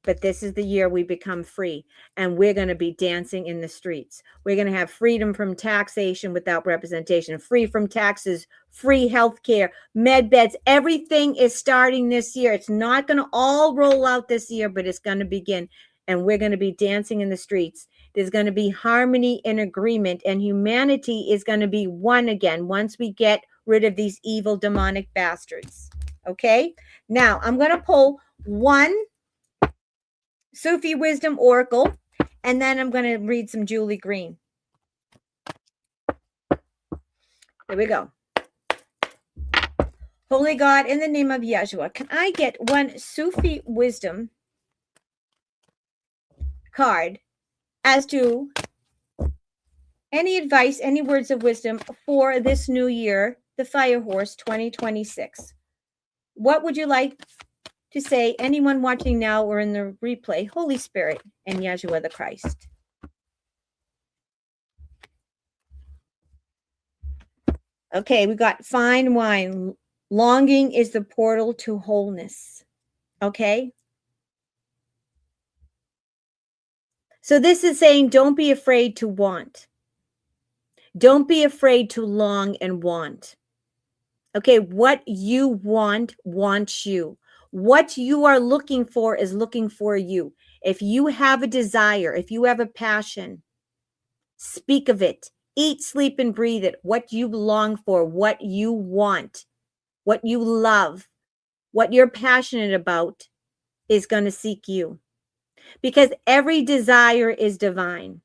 But this is the year we become free, and we're going to be dancing in the streets. We're going to have freedom from taxation without representation, free from taxes, free health care, med beds. Everything is starting this year. It's not going to all roll out this year, but it's going to begin, and we're going to be dancing in the streets. There's going to be harmony and agreement, and humanity is going to be one again once we get rid of these evil demonic bastards. Okay? Now, I'm going to pull one Sufi Wisdom Oracle, and then I'm going to read some Julie Green. Here we go. Holy God, in the name of Yeshua, can I get one Sufi Wisdom card as to any advice, any words of wisdom for this new year, the Fire Horse 2026? What would you like to say, anyone watching now or in the replay? Holy Spirit and Yeshua the Christ. Okay, we got fine wine. Longing is the portal to wholeness. Okay. So this is saying, don't be afraid to want. Don't be afraid to long and want. Okay, what you want wants you. What you are looking for is looking for you. If you have a desire, if you have a passion, speak of it. Eat, sleep, and breathe it. What you long for, what you want, what you love, what you're passionate about is going to seek you. Because every desire is divine.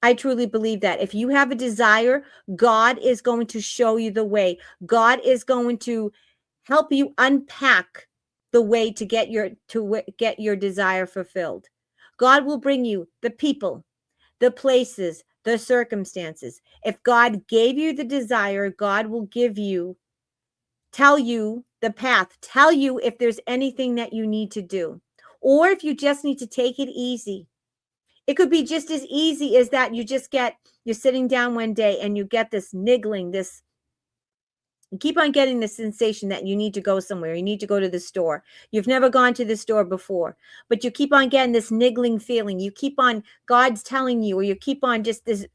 I truly believe that. If you have a desire, God is going to show you the way. God is going to help you unpack the way to get your desire fulfilled. God will bring you the people, the places, the circumstances. If God gave you the desire, God will tell you the path, tell you if there's anything that you need to do, or if you just need to take it easy. It could be just as easy as that you're sitting down one day and you get this niggling, you keep on getting the sensation that you need to go somewhere. You need to go to the store. You've never gone to the store before, but you keep on getting this niggling feeling. You keep on, God's telling you, or you keep on just this,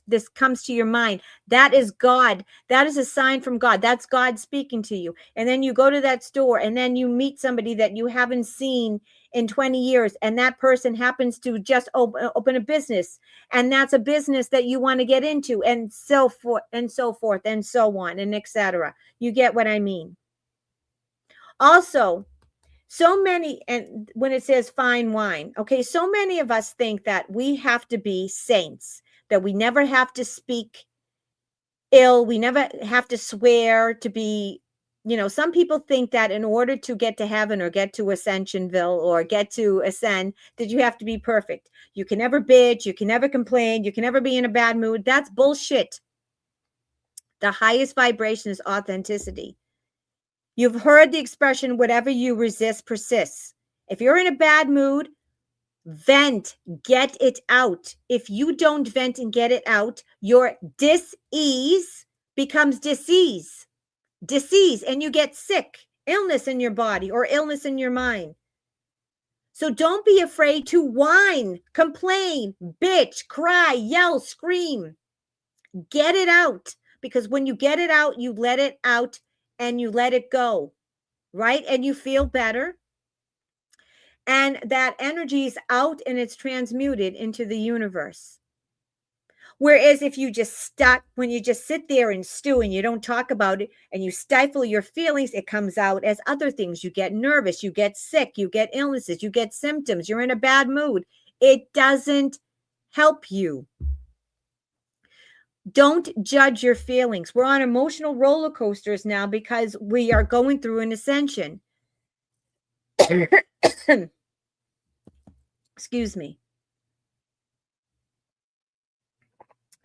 this comes to your mind. That is God. That is a sign from God. That's God speaking to you. And then you go to that store and then you meet somebody that you haven't seen in 20 years. And that person happens to just open a business. And that's a business that you want to get into, and so forth and so forth and so on and etc. You get what I mean? Also, so many, and when it says fine wine, okay, so many of us think that we have to be saints, that we never have to speak ill, we never have to swear to be, some people think that in order to get to heaven or get to Ascensionville or get to ascend, that you have to be perfect. You can never bitch, you can never complain, you can never be in a bad mood. That's bullshit. The highest vibration is authenticity. You've heard the expression, whatever you resist persists. If you're in a bad mood, vent, get it out. If you don't vent and get it out, your dis-ease becomes disease, and you get sick, illness in your body or illness in your mind. So don't be afraid to whine, complain, bitch, cry, yell, scream. Get it out, because when you get it out, you let it out and you let it go, right? And you feel better. And that energy is out and it's transmuted into the universe. Whereas if you when you just sit there and stew and you don't talk about it and you stifle your feelings, it comes out as other things. You get nervous, you get sick, you get illnesses, you get symptoms, you're in a bad mood. It doesn't help you. Don't judge your feelings. We're on emotional roller coasters now because we are going through an ascension. Excuse me.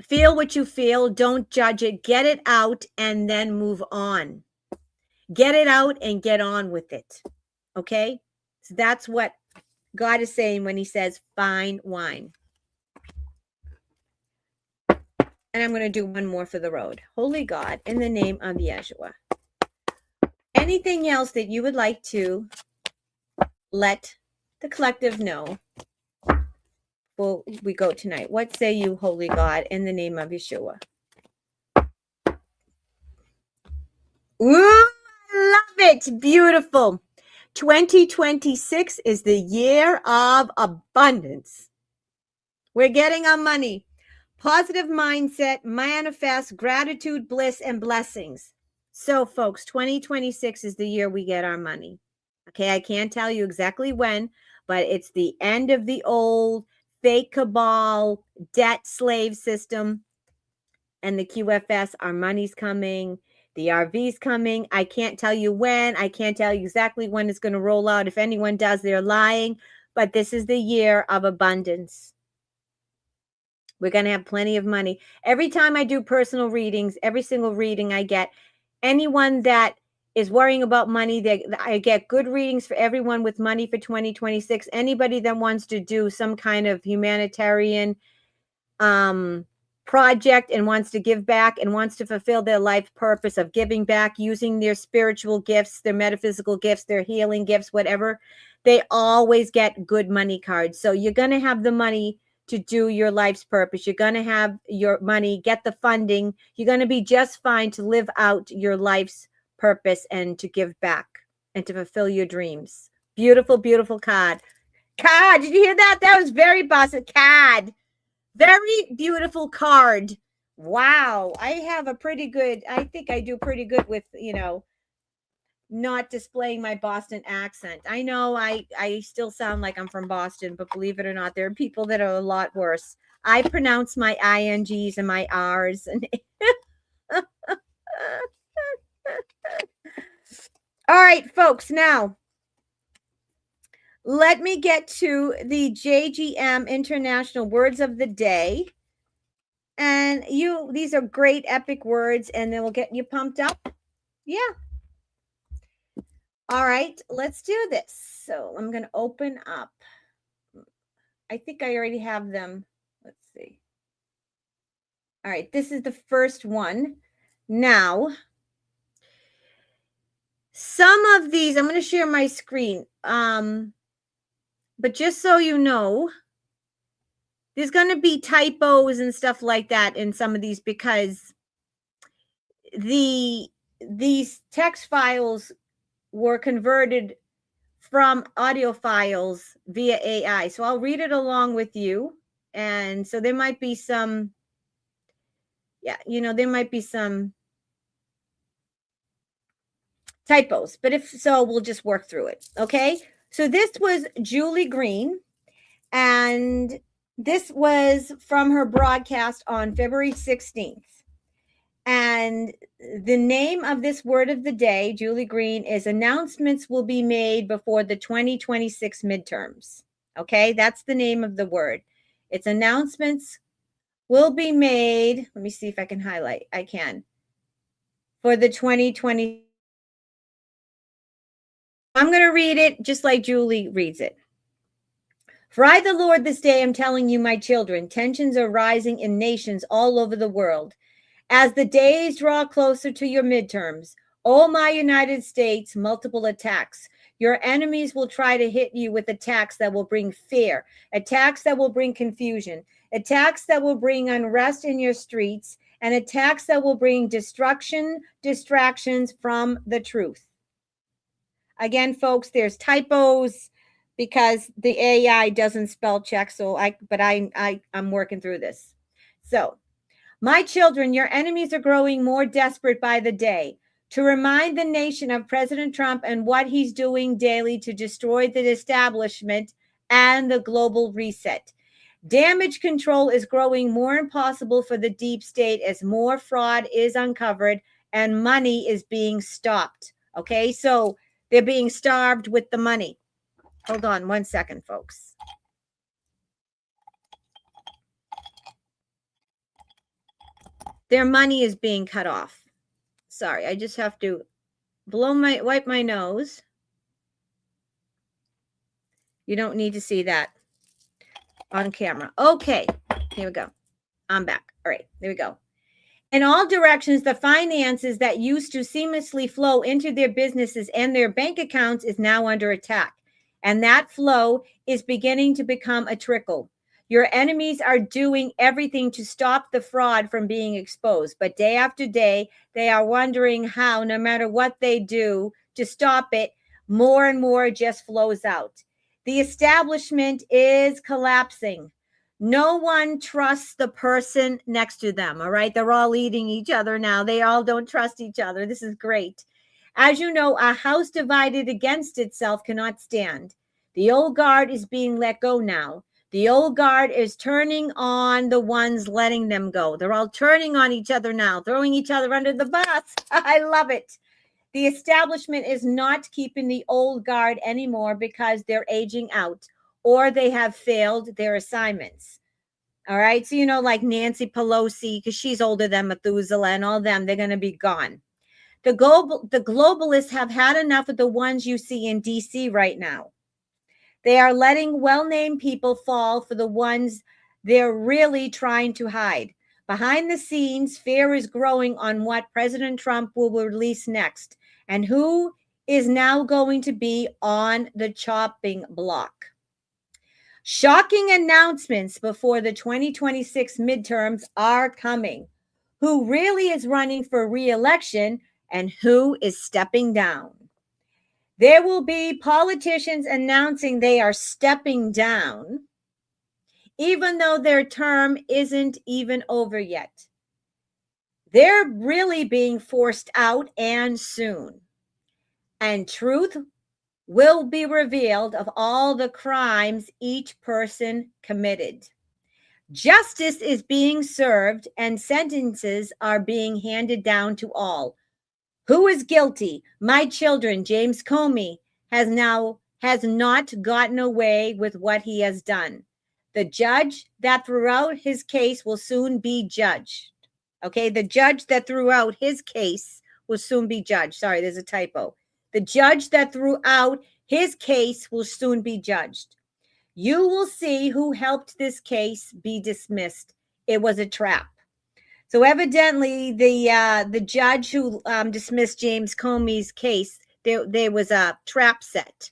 Feel what you feel. Don't judge it. Get it out and then move on. Get it out and get on with it. Okay? So that's what God is saying when he says fine wine. And I'm going to do one more for the road. Holy God, in the name of Yeshua. Anything else that you would like to let the collective know? Well, we go tonight. What say you, Holy God, in the name of Yeshua? Ooh, I love it. Beautiful. 2026 is the year of abundance. We're getting our money. Positive mindset, manifest gratitude, bliss, and blessings. So, folks, 2026 is the year we get our money. Okay, I can't tell you exactly when, but it's the end of the old fake cabal debt slave system. And the QFS, our money's coming. The RV's coming. I can't tell you when. I can't tell you exactly when it's going to roll out. If anyone does, they're lying. But this is the year of abundance. We're going to have plenty of money. Every time I do personal readings, every single reading I get, anyone that is worrying about money, I get good readings for everyone with money for 2026. Anybody that wants to do some kind of humanitarian project and wants to give back and wants to fulfill their life purpose of giving back, using their spiritual gifts, their metaphysical gifts, their healing gifts, whatever, they always get good money cards. So you're going to have the money to do your life's purpose. You're going to have your money, get the funding. You're going to be just fine to live out your life's purpose and to give back and to fulfill your dreams. Beautiful, beautiful card. Card, did you hear that? That was very bossy. Card. Very beautiful card. Wow. I have a pretty good, I think I do pretty good with, not displaying my Boston accent. I know I still sound like I'm from Boston, but believe it or not, there are people that are a lot worse. I pronounce my INGs and my R's. And all right, folks, now let me get to the JGM International Words of the Day. And these are great epic words, and they will get you pumped up. Yeah. All right, let's do this. So I'm going to open up. I think I already have them. Let's see. All right, this is the first one. Now, some of these, I'm going to share my screen. But just so you know, there's going to be typos and stuff like that in some of these because these text files were converted from audio files via AI. So I'll read it along with you. And so there might be some, there might be some typos, but if so, we'll just work through it. Okay. So this was Julie Green, and this was from her broadcast on February 16th. And the name of this word of the day, Julie Green, is announcements will be made before the 2026 midterms. Okay, that's the name of the word. It's announcements will be made. Let me see if I can highlight. I can. For the 2020. I'm going to read it just like Julie reads it. For I, the Lord, this day am telling you, my children, tensions are rising in nations all over the world. As the days draw closer to your midterms, oh, my United States, multiple attacks. Your enemies will try to hit you with attacks that will bring fear, attacks that will bring confusion, attacks that will bring unrest in your streets, and attacks that will bring distractions from the truth. Again, folks, there's typos because the AI doesn't spell check. So I'm working through this. So, my children, your enemies are growing more desperate by the day. To remind the nation of President Trump and what he's doing daily to destroy the establishment and the global reset. Damage control is growing more impossible for the deep state as more fraud is uncovered and money is being stopped. Okay, so they're being starved with the money. Hold on 1 second, folks. Their money is being cut off. Sorry, I just have to wipe my nose. You don't need to see that on camera. Okay, here we go. I'm back. All right, there we go. In all directions, the finances that used to seamlessly flow into their businesses and their bank accounts is now under attack. And that flow is beginning to become a trickle. Your enemies are doing everything to stop the fraud from being exposed. But day after day, they are wondering how, no matter what they do to stop it, more and more just flows out. The establishment is collapsing. No one trusts the person next to them, all right? They're all eating each other now. They all don't trust each other. This is great. As you know, a house divided against itself cannot stand. The old guard is being let go now. The old guard is turning on the ones letting them go. They're all turning on each other now, throwing each other under the bus. I love it. The establishment is not keeping the old guard anymore because they're aging out or they have failed their assignments. All right. So, you know, like Nancy Pelosi, because she's older than Methuselah and all them, they're going to be gone. The globalists have had enough of the ones you see in DC right now. They are letting well-named people fall for the ones they're really trying to hide. Behind the scenes, fear is growing on what President Trump will release next and who is now going to be on the chopping block. Shocking announcements before the 2026 midterms are coming. Who really is running for re-election and who is stepping down? There will be politicians announcing they are stepping down, even though their term isn't even over yet. They're really being forced out and soon. And truth will be revealed of all the crimes each person committed. Justice is being served and sentences are being handed down to all. Who is guilty? My children, James Comey, has not gotten away with what he has done. The judge that threw out his case will soon be judged. Okay, the judge that threw out his case will soon be judged. Sorry, there's a typo. The judge that threw out his case will soon be judged. You will see who helped this case be dismissed. It was a trap. So evidently, the judge who dismissed James Comey's case, there was a trap set,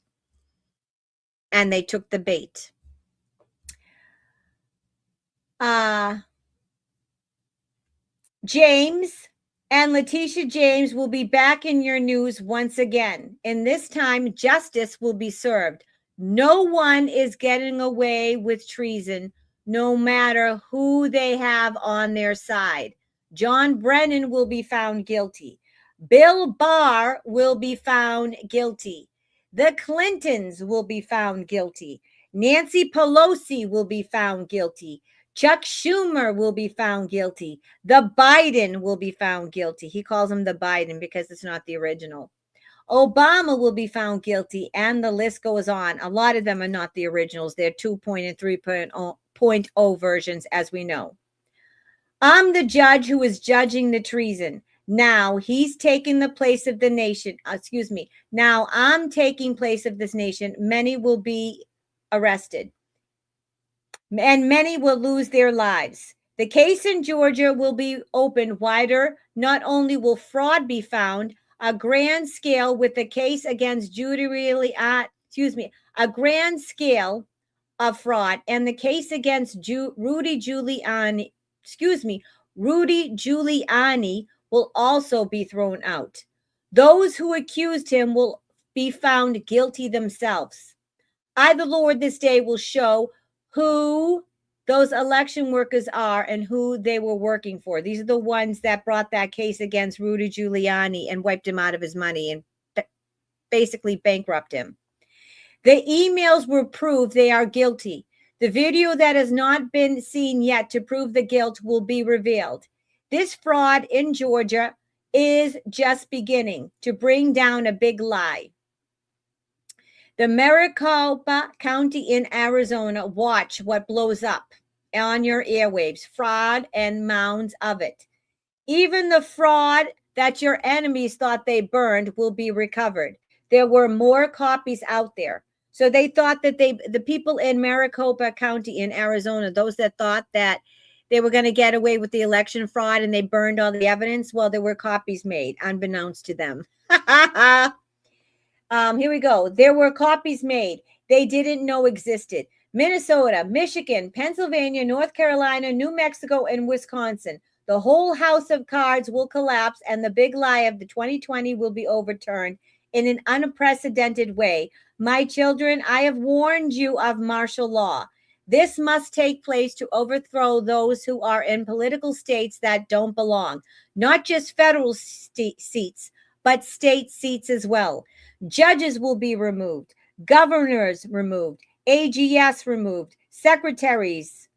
and they took the bait. James and Letitia James will be back in your news once again. And this time, justice will be served. No one is getting away with treason, no matter who they have on their side. John Brennan will be found guilty. Bill Barr will be found guilty. The Clintons will be found guilty. Nancy Pelosi will be found guilty. Chuck Schumer will be found guilty. The Biden will be found guilty. He calls him the Biden because it's not the original. Obama will be found guilty, and the list goes on. A lot of them are not the originals. They're 2.0 and 3.0 versions, as we know. I'm the judge who is judging the treason. Now he's taking the place of the nation. Now I'm taking place of this nation. Many will be arrested, and many will lose their lives. The case in Georgia will be opened wider. Not only will fraud be found, a grand scale with the case against a grand scale of fraud and the case against Rudy Giuliani will also be thrown out. Those who accused him will be found guilty themselves. I, the Lord, this day will show who those election workers are and who they were working for. These are the ones that brought that case against Rudy Giuliani and wiped him out of his money and basically bankrupt him. The emails will prove they are guilty. The video that has not been seen yet to prove the guilt will be revealed. This fraud in Georgia is just beginning to bring down a big lie. The Maricopa County in Arizona, watch what blows up on your airwaves, fraud and mounds of it. Even the fraud that your enemies thought they burned will be recovered. There were more copies out there. So they thought that the people in Maricopa County in Arizona, those that thought that they were going to get away with the election fraud and they burned all the evidence, well, there were copies made, unbeknownst to them. Here we go. There were copies made they didn't know existed. Minnesota, Michigan, Pennsylvania, North Carolina, New Mexico, and Wisconsin. The whole house of cards will collapse and the big lie of the 2020 will be overturned in an unprecedented way. My children, I have warned you of martial law. This must take place to overthrow those who are in political states that don't belong, not just federal seats, but state seats as well. Judges will be removed, governors removed, AGS removed, secretaries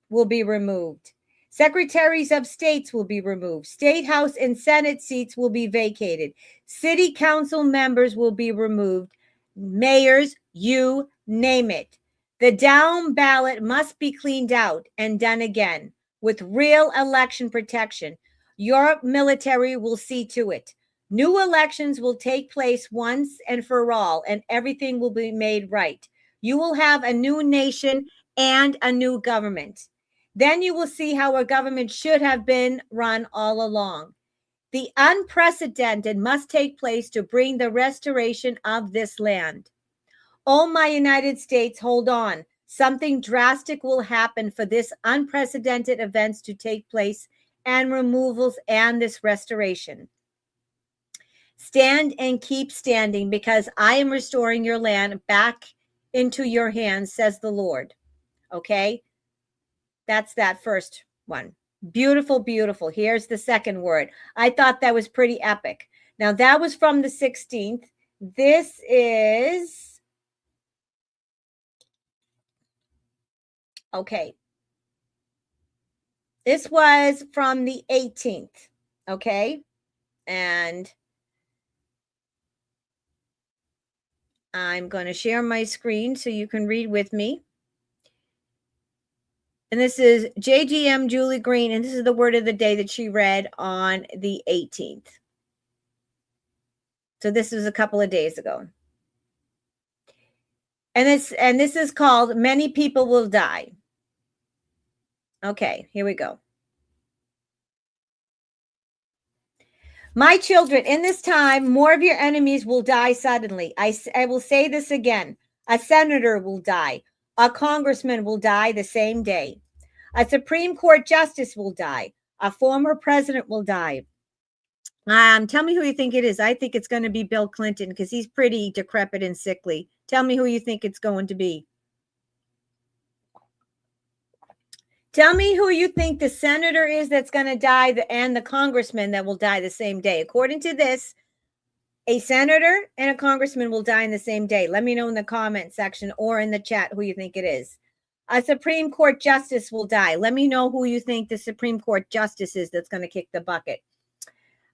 will be removed. Secretaries of states will be removed. State House and Senate seats will be vacated. City council members will be removed. Mayors, you name it. The down ballot must be cleaned out and done again with real election protection. Your military will see to it. New elections will take place once and for all, and everything will be made right. You will have a new nation and a new government. Then you will see how a government should have been run all along. The unprecedented must take place to bring the restoration of this land. Oh, my United States, hold on. Something drastic will happen for this unprecedented events to take place and removals and this restoration. Stand and keep standing because I am restoring your land back into your hands, says the Lord. Okay? That's that first one. Beautiful, beautiful. Here's the second word. I thought that was pretty epic. Now, that was from the 16th. This is, okay. This was from the 18th. Okay? And I'm going to share my screen so you can read with me. And this is JGM Julie Green, and this is the word of the day that she read on the 18th. So this was a couple of days ago. And this is called Many People Will Die. Okay, here we go. My children, in this time, more of your enemies will die suddenly. I will say this again. A senator will die. A congressman will die the same day. A Supreme Court justice will die. A former president will die. Tell me who you think it is. I think it's going to be Bill Clinton because he's pretty decrepit and sickly. Tell me who you think it's going to be. Tell me who you think the senator is that's going to die and the congressman that will die the same day. According to this, a senator and a congressman will die in the same day. Let me know in the comment section or in the chat who you think it is. A Supreme Court justice will die. Let me know who you think the Supreme Court justice is that's going to kick the bucket.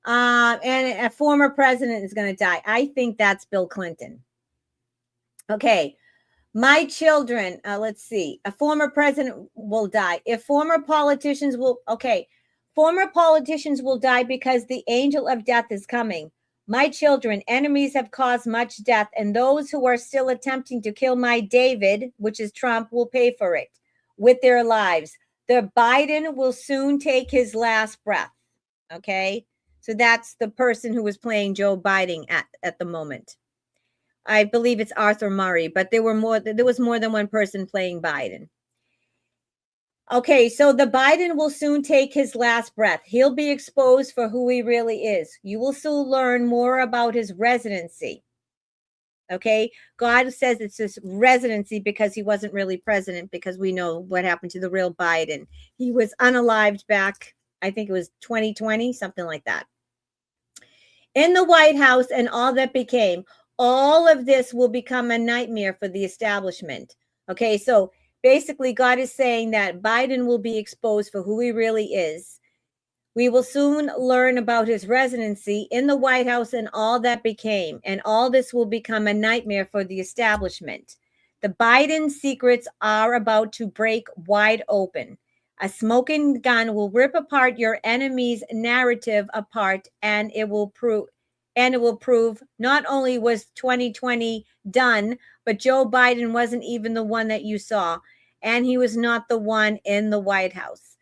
And a former president is going to die. I think that's Bill Clinton. Okay. My children, let's see. A former president will die. If former politicians will, okay. Former politicians will die because the angel of death is coming. My children, enemies have caused much death, and those who are still attempting to kill my David, which is Trump, will pay for it with their lives. The Biden will soon take his last breath. Okay? So that's the person who was playing Joe Biden at the moment. I believe it's Arthur Murray, but there was more than one person playing Biden. Okay, so the Biden will soon take his last breath. He'll be exposed for who he really is. You will soon learn more about his residency. Okay, God says it's his residency because he wasn't really president, because we know what happened to the real Biden. He was unalived back, I think it was 2020, something like that. In the White House and all that became, all of this will become a nightmare for the establishment. Okay, so basically God is saying that Biden will be exposed for who he really is. We will soon learn about his residency in the White House and all that became, and all this will become a nightmare for the establishment. The Biden secrets are about to break wide open. A smoking gun will rip apart your enemy's narrative apart, and it will prove not only was 2020 done, but Joe Biden wasn't even the one that you saw, and he was not the one in the White House.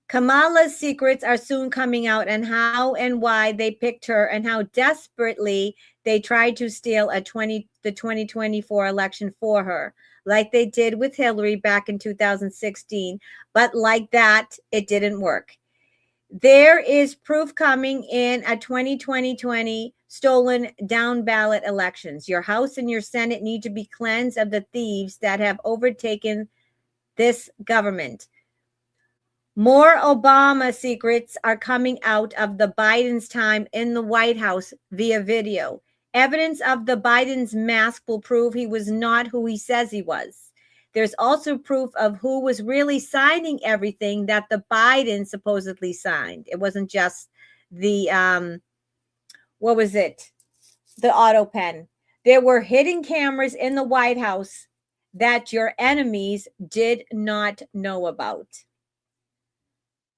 Kamala's secrets are soon coming out, and how and why they picked her and how desperately they tried to steal the 2024 election for her, like they did with Hillary back in 2016. But like that, it didn't work. There is proof coming in a 2020 stolen down ballot elections. Your House and your Senate need to be cleansed of the thieves that have overtaken this government. More Obama secrets are coming out of the Biden's time in the White House via video. Evidence of the Biden's mask will prove he was not who he says he was. There's also proof of who was really signing everything that the Biden supposedly signed. It wasn't just the, what was it? The auto pen. There were hidden cameras in the White House that your enemies did not know about.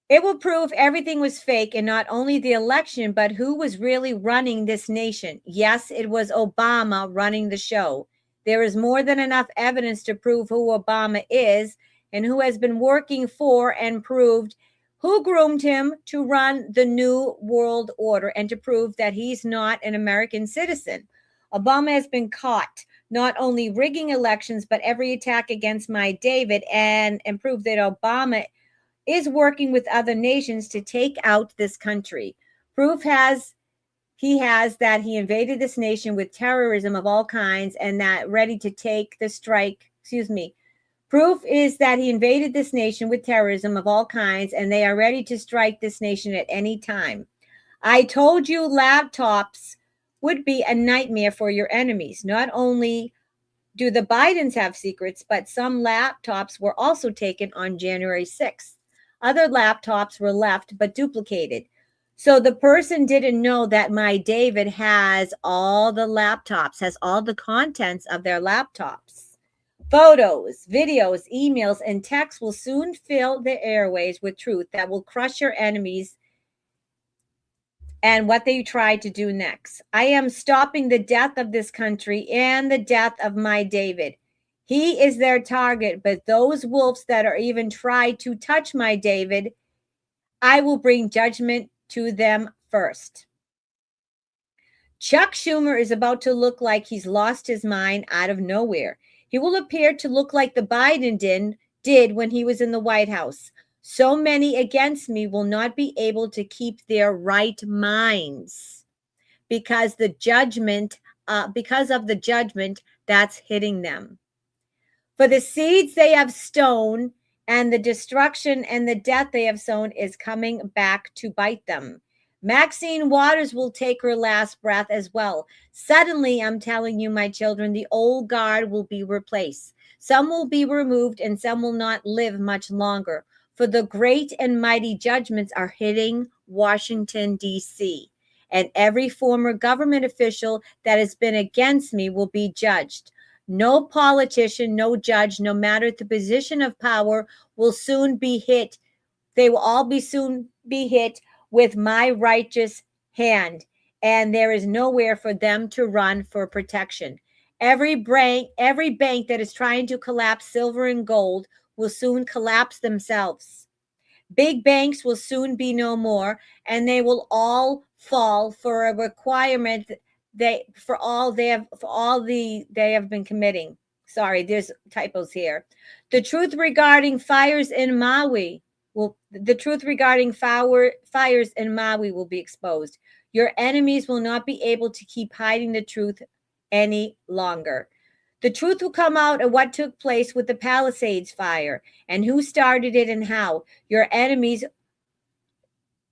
It will prove everything was fake, and not only the election, but who was really running this nation. Yes, it was Obama running the show. There is more than enough evidence to prove who Obama is and who has been working for and proved who groomed him to run the new world order and to prove that he's not an American citizen. Obama has been caught not only rigging elections, but every attack against my David, and prove that Obama is working with other nations to take out this country. Proof he has that he invaded this nation with terrorism of all kinds and that ready to take the strike. Proof is that he invaded this nation with terrorism of all kinds and they are ready to strike this nation at any time. I told you laptops would be a nightmare for your enemies. Not only do the Bidens have secrets, but some laptops were also taken on January 6th. Other laptops were left but duplicated. So the person didn't know that my David has all the laptops, has all the contents of their laptops. Photos, videos, emails, and texts will soon fill the airways with truth that will crush your enemies and what they try to do next. I am stopping the death of this country and the death of my David. He is their target, but those wolves that are even try to touch my David, I will bring judgment to them first. Chuck Schumer is about to look like he's lost his mind out of nowhere. He will appear to look like the Biden did when he was in the White House. So many against me will not be able to keep their right minds because of the judgment that's hitting them. For the seeds they have sown and the destruction and the death they have sown is coming back to bite them. Maxine Waters will take her last breath as well. Suddenly, I'm telling you, my children, the old guard will be replaced. Some will be removed and some will not live much longer. For the great and mighty judgments are hitting Washington, D.C. And every former government official that has been against me will be judged. No politician, no judge, no matter the position of power, will soon be hit. They will all soon be hit with my righteous hand, and there is nowhere for them to run for protection. Every bank that is trying to collapse silver and gold will soon collapse themselves. Big banks will soon be no more, and they will all fall for a requirement they have been committing. Sorry, there's typos here. The truth regarding fires in Maui will be exposed. Your enemies will not be able to keep hiding the truth any longer. The truth will come out of what took place with the Palisades fire and who started it and how. Your enemies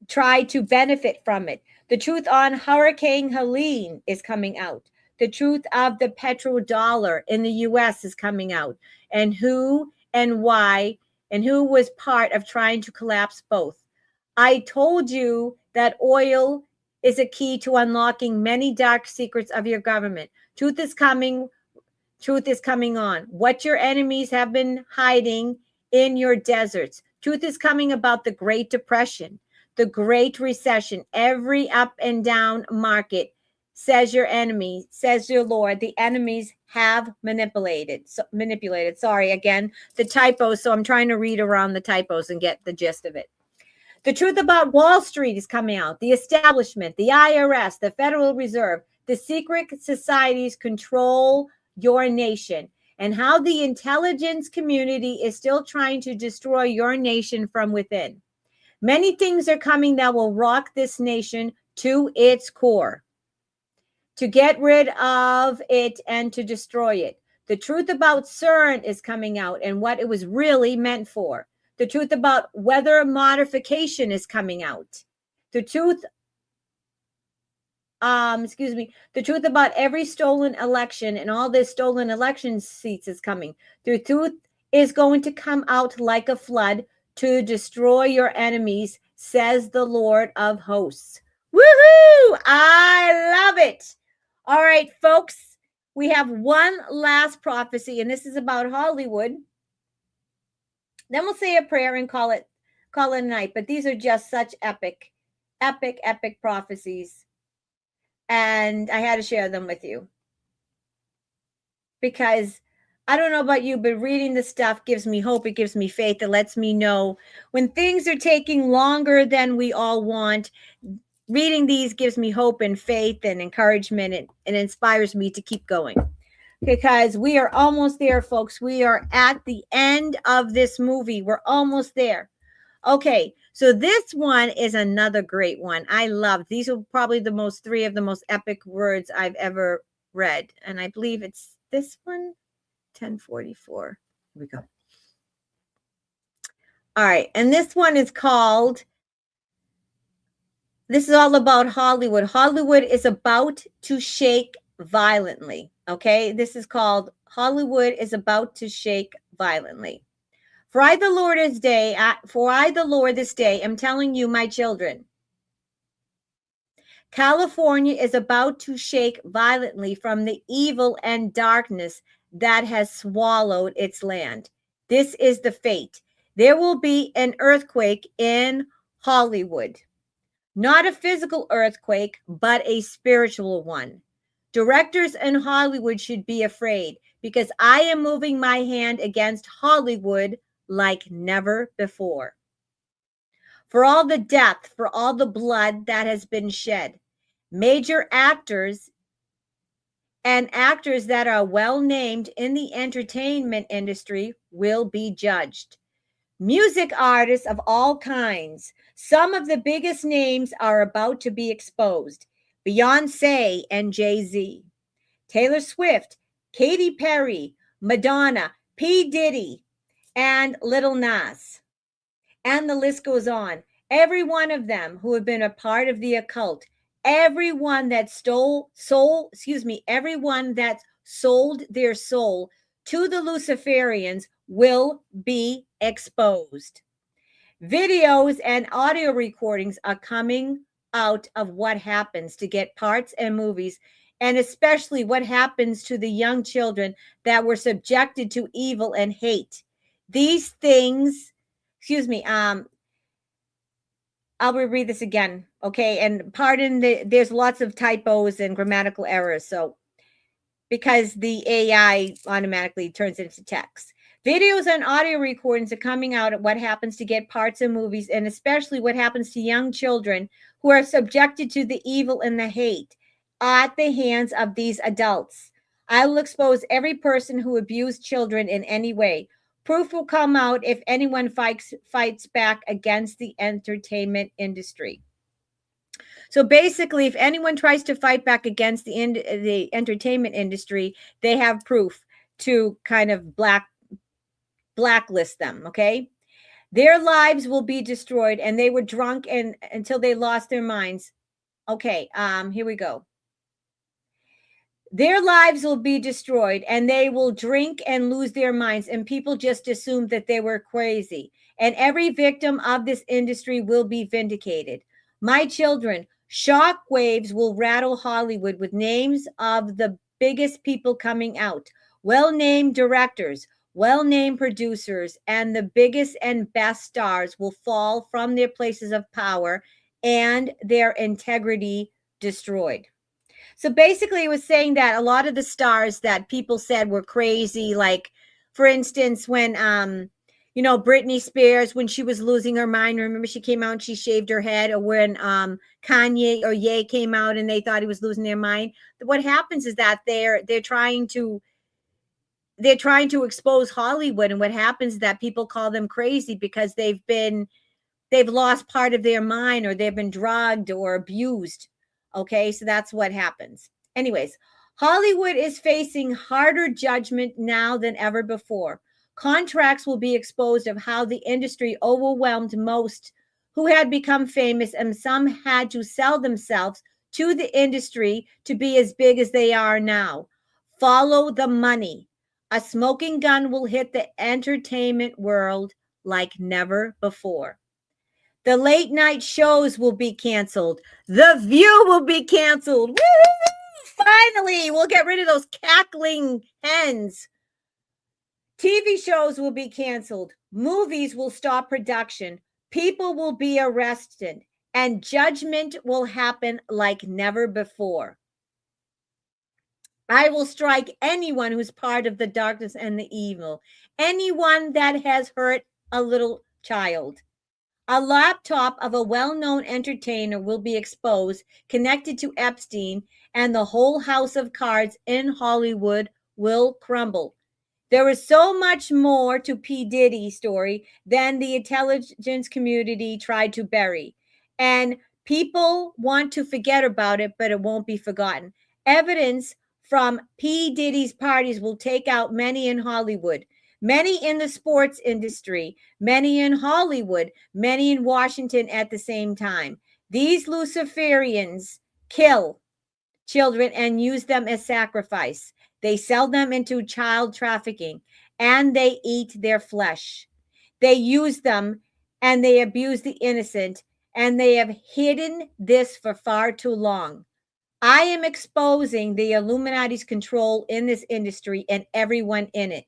tried to benefit from it. The truth on Hurricane Helene is coming out. The truth of the petrodollar in the U.S. is coming out, and who and why, and who was part of trying to collapse both. I told you that oil is a key to unlocking many dark secrets of your government. Truth is coming on. What your enemies have been hiding in your deserts. Truth is coming about the Great Depression, the Great Recession, every up and down market, says your enemy, says your Lord. The enemies have manipulated. Sorry, again, the typos. So I'm trying to read around the typos and get the gist of it. The truth about Wall Street is coming out. The establishment, the IRS, the Federal Reserve, the secret societies control your nation, and how the intelligence community is still trying to destroy your nation from within. Many things are coming that will rock this nation to its core, to get rid of it and to destroy it. The truth about CERN is coming out and what it was really meant for. The truth about weather modification is coming out. The truth the truth about every stolen election and all this stolen election seats is coming. The truth is going to come out like a flood to destroy your enemies, says the Lord of hosts. Woohoo! I love it. All right, folks, we have one last prophecy, and this is about Hollywood. Then we'll say a prayer and call it a night. But these are just such epic prophecies. And I had to share them with you. Because I don't know about you, but reading this stuff gives me hope. It gives me faith. It lets me know when things are taking longer than we all want. Reading these gives me hope and faith and encouragement, and inspires me to keep going. Because we are almost there, folks. We are at the end of this movie. We're almost there. Okay, so this one is another great one. I love these are probably three of the most epic words I've ever read. And I believe it's this one, 1044. Here we go. All right, and this one is called, this is all about Hollywood. Hollywood is about to shake violently. Okay, this is called Hollywood is about to shake violently. For I, the Lord, this day, am telling you, my children, California is about to shake violently from the evil and darkness that has swallowed its land. This is the fate. There will be an earthquake in Hollywood. Not a physical earthquake, but a spiritual one. Directors in Hollywood should be afraid, because I am moving my hand against Hollywood like never before. For all the death, for all the blood that has been shed, major actors and actors that are well named in the entertainment industry will be judged. Music artists of all kinds, some of the biggest names are about to be exposed. Beyonce and Jay-Z, Taylor Swift, Katy Perry, Madonna, P. Diddy, and Little Nas. And the list goes on. Every one of them who have been a part of the occult, everyone that everyone that sold their soul to the Luciferians will be exposed. Videos and audio recordings are coming out of what happens to get parts and movies, and especially what happens to the young children that were subjected to evil and hate. These things, I'll reread this again, okay? And pardon, there's lots of typos and grammatical errors, so because the AI automatically turns it into text. Videos and audio recordings are coming out at what happens to get parts of movies, and especially what happens to young children who are subjected to the evil and the hate at the hands of these adults. I will expose every person who abused children in any way. Proof will come out if anyone fights back against the entertainment industry. So basically, if anyone tries to fight back against the entertainment industry, they have proof to kind of blacklist them, okay? Their lives will be destroyed, and they were drunk until they lost their minds. Okay, here we go. Their lives will be destroyed and they will drink and lose their minds. And people just assumed that they were crazy. And every victim of this industry will be vindicated. My children, shock waves will rattle Hollywood with names of the biggest people coming out, well-named directors, well-named producers, and the biggest and best stars will fall from their places of power and their integrity destroyed. So basically, it was saying that a lot of the stars that people said were crazy, like, for instance, when Britney Spears, when she was losing her mind, remember she came out and she shaved her head, or when Kanye or Ye came out and they thought he was losing their mind. What happens is that they're trying to expose Hollywood, and what happens is that people call them crazy because they've lost part of their mind, or they've been drugged or abused. Okay, so that's what happens. Anyways, Hollywood is facing harder judgment now than ever before. Contracts will be exposed of how the industry overwhelmed most who had become famous, and some had to sell themselves to the industry to be as big as they are now. Follow the money. A smoking gun will hit the entertainment world like never before. The late night shows will be canceled. The View will be canceled. Woo! Finally, we'll get rid of those cackling hens. TV shows will be canceled. Movies will stop production. People will be arrested. And judgment will happen like never before. I will strike anyone who's part of the darkness and the evil. Anyone that has hurt a little child. A laptop of a well-known entertainer will be exposed, connected to Epstein, and the whole house of cards in Hollywood will crumble. There is so much more to P. Diddy's story than the intelligence community tried to bury. And people want to forget about it, but it won't be forgotten. Evidence from P. Diddy's parties will take out many in Hollywood. Many in the sports industry, many in Hollywood, many in Washington at the same time. These Luciferians kill children and use them as sacrifice. They sell them into child trafficking, and they eat their flesh. They use them and they abuse the innocent, and they have hidden this for far too long. I am exposing the Illuminati's control in this industry and everyone in it.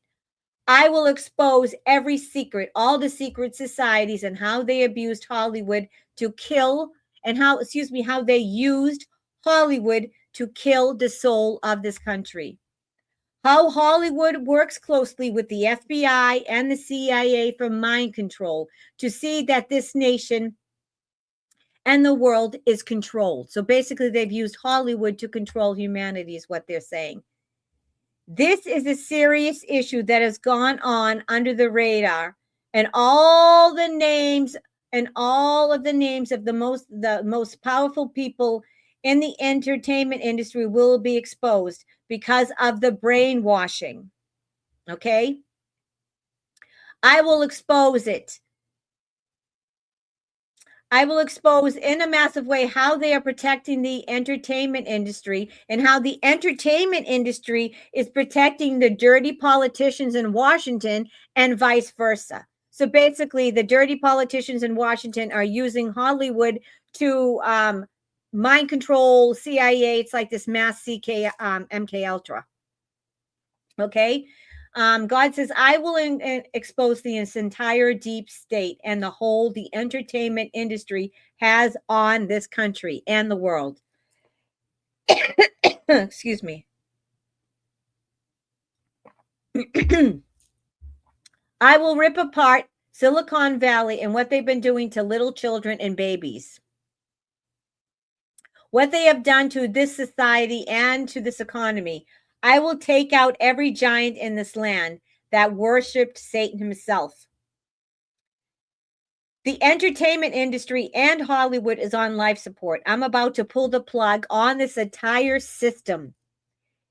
I will expose every secret, all the secret societies, and how they abused Hollywood to kill, and how they used Hollywood to kill the soul of this country. How Hollywood works closely with the FBI and the CIA for mind control to see that this nation and the world is controlled. So basically, they've used Hollywood to control humanity, is what they're saying. This is a serious issue that has gone on under the radar, and all the names of the most powerful people in the entertainment industry will be exposed because of the brainwashing. Okay? I will expose it. I will expose in a massive way how they are protecting the entertainment industry, and how the entertainment industry is protecting the dirty politicians in Washington, and vice versa. So basically, the dirty politicians in Washington are using Hollywood to mind control CIA. It's like this mass MK Ultra. Okay? God says, I will expose this entire deep state and the hold the entertainment industry has on this country and the world. Excuse me. I will rip apart Silicon Valley and what they've been doing to little children and babies. What they have done to this society and to this economy. I will take out every giant in this land that worshipped Satan himself. The entertainment industry and Hollywood is on life support. I'm about to pull the plug on this entire system.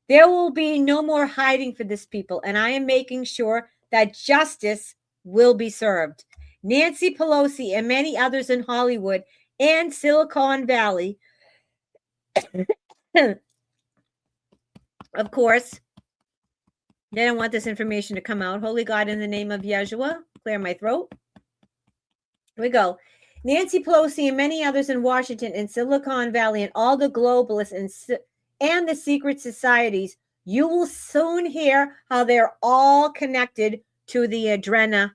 There will be no more hiding for this people, and I am making sure that justice will be served. Nancy Pelosi and many others in Hollywood and Silicon Valley Of course, they don't want this information to come out. Holy God, in the name of Yeshua, clear my throat. Here we go. Nancy Pelosi and many others in Washington and Silicon Valley and all the globalists and the secret societies, you will soon hear how they're all connected to the adrenochrome.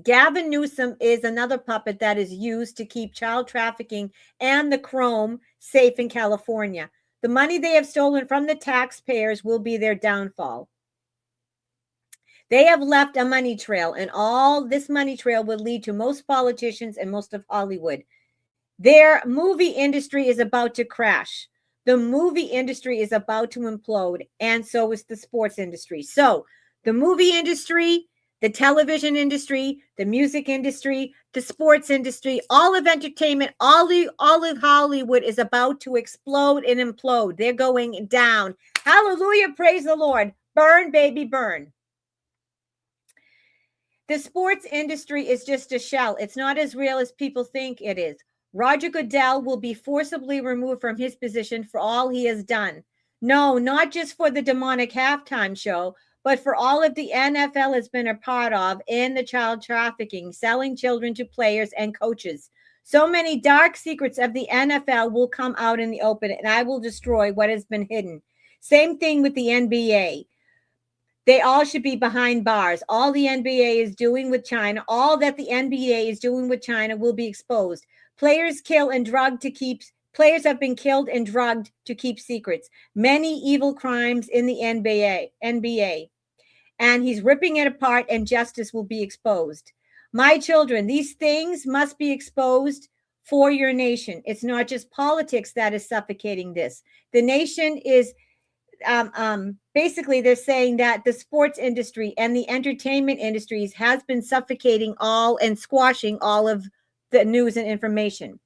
Gavin Newsom is another puppet that is used to keep child trafficking and the chrome safe in California. The money they have stolen from the taxpayers will be their downfall. They have left a money trail, and all this money trail would lead to most politicians and most of Hollywood. Their movie industry is about to crash. The movie industry is about to implode, and so is the sports industry. So the movie industry, the television industry, the music industry, the sports industry, all of entertainment, all of Hollywood is about to explode and implode. They're going down. Hallelujah. Praise the Lord. Burn, baby, burn. The sports industry is just a shell. It's not as real as people think it is. Roger Goodell will be forcibly removed from his position for all he has done. No, not just for the demonic halftime show, but for all of the NFL has been a part of in the child trafficking, selling children to players and coaches. So many dark secrets of the NFL will come out in the open, and I will destroy what has been hidden. Same thing with the NBA. They all should be behind bars. All the NBA is doing with China, all that the NBA is doing with China will be exposed. Players have been killed and drugged to keep secrets. Many evil crimes in the NBA. And he's ripping it apart, and justice will be exposed. My children, these things must be exposed for your nation. It's not just politics that is suffocating this. The nation is basically they're saying that the sports industry and the entertainment industries has been suffocating all and squashing all of the news and information.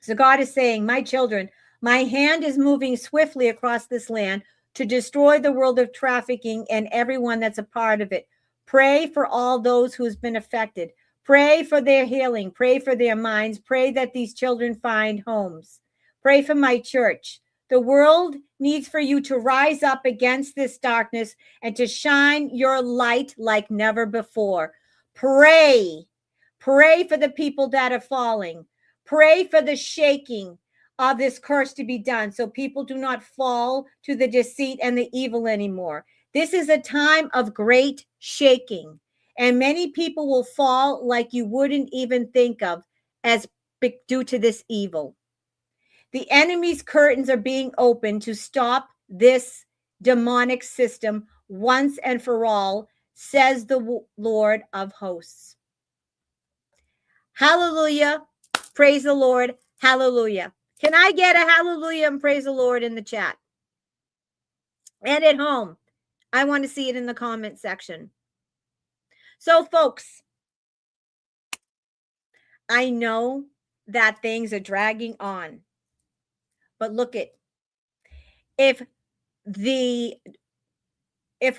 So God is saying, my children, my hand is moving swiftly across this land to destroy the world of trafficking and everyone that's a part of it. Pray for all those who's been affected. Pray for their healing. Pray for their minds. Pray that these children find homes. Pray for my church. The world needs for you to rise up against this darkness and to shine your light like never before. Pray. Pray for the people that are falling. Pray for the shaking of this curse to be done so people do not fall to the deceit and the evil anymore. This is a time of great shaking, and many people will fall like you wouldn't even think of as due to this evil. The enemy's curtains are being opened to stop this demonic system once and for all, says the Lord of hosts. Hallelujah. Praise the Lord. Hallelujah. Can I get a hallelujah and praise the Lord in the chat? And at home, I want to see it in the comment section. So, folks, I know that things are dragging on. But look at, if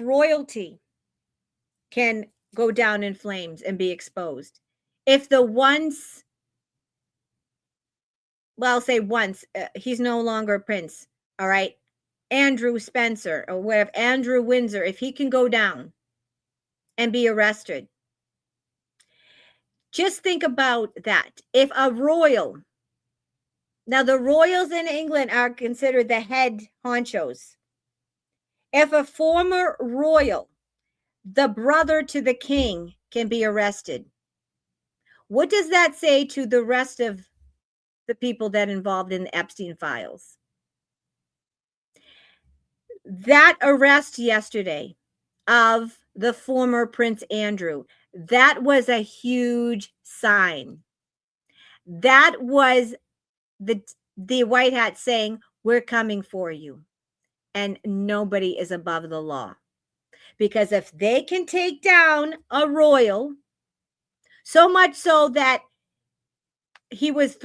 royalty can go down in flames and be exposed, if the once, well, I'll say once, he's no longer a prince, all right, Andrew Spencer or whatever, Andrew Windsor, if he can go down and be arrested, just think about that. If a royal, now the royals in England are considered the head honchos. If a former royal, the brother to the king, can be arrested, what does that say to the rest of the people that involved in the Epstein files? That arrest yesterday of the former Prince Andrew, that was a huge sign. That was the White Hat saying, we're coming for you. And nobody is above the law. Because if they can take down a royal, so much so that he was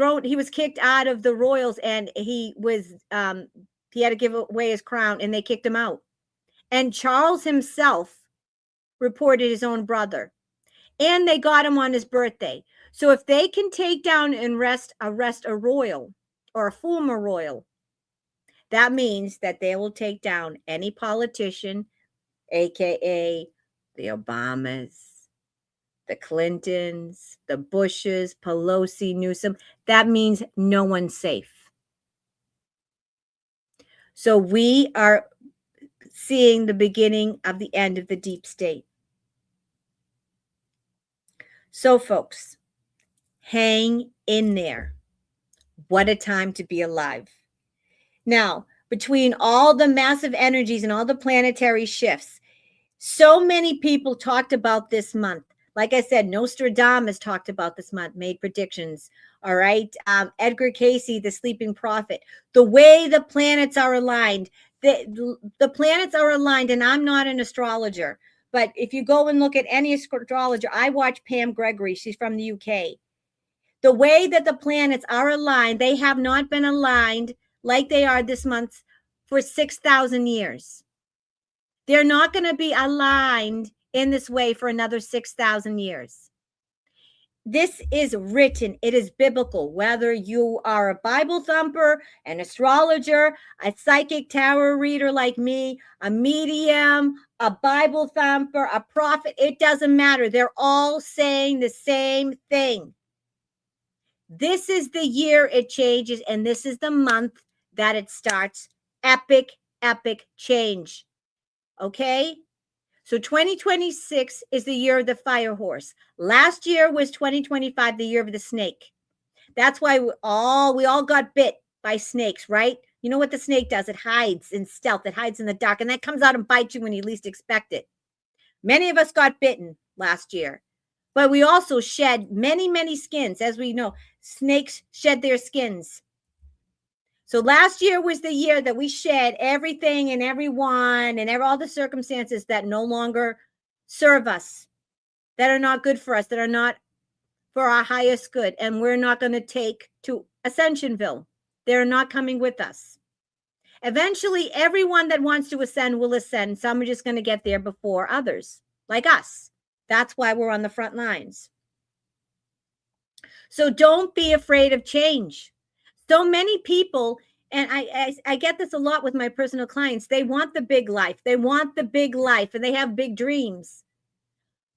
kicked out of the royals, and he had to give away his crown, and they kicked him out. And Charles himself reported his own brother, and they got him on his birthday. So if they can take down and arrest a royal or a former royal, That means that they will take down any politician, aka the Obamas, the Clintons, the Bushes, Pelosi, Newsom. That means no one's safe. So we are seeing the beginning of the end of the deep state. So, folks, hang in there. What a time to be alive. Now, between all the massive energies and all the planetary shifts, so many people talked about this month. Like I said, Nostradamus talked about this month, made predictions. All right. Edgar Cayce, the sleeping prophet, the way the planets are aligned, the planets are aligned. And I'm not an astrologer, but if you go and look at any astrologer, I watch Pam Gregory. She's from the UK. The way that the planets are aligned, they have not been aligned like they are this month for 6,000 years. They're not going to be aligned in this way for another 6,000 years. This is written. It is biblical. Whether you are a Bible thumper, an astrologer, a psychic tarot reader like me, a medium, a Bible thumper, a prophet, it doesn't matter. They're all saying the same thing. This is the year it changes, and this is the month that it starts. Epic, epic change. Okay? So 2026 is the year of the fire horse. Last year was 2025, the year of the snake. That's why we all got bit by snakes, right? You know what the snake does? It hides in stealth. It hides in the dark, and that comes out and bites you when you least expect it. Many of us got bitten last year, but we also shed many, many skins. As we know, snakes shed their skins. So last year was the year that we shed everything and everyone and all the circumstances that no longer serve us, that are not good for us, that are not for our highest good. And we're not going to take to Ascensionville. They're not coming with us. Eventually, everyone that wants to ascend will ascend. Some are just going to get there before others, like us. That's why we're on the front lines. So don't be afraid of change. So many people, and I get this a lot with my personal clients, they want the big life. They want the big life, and they have big dreams.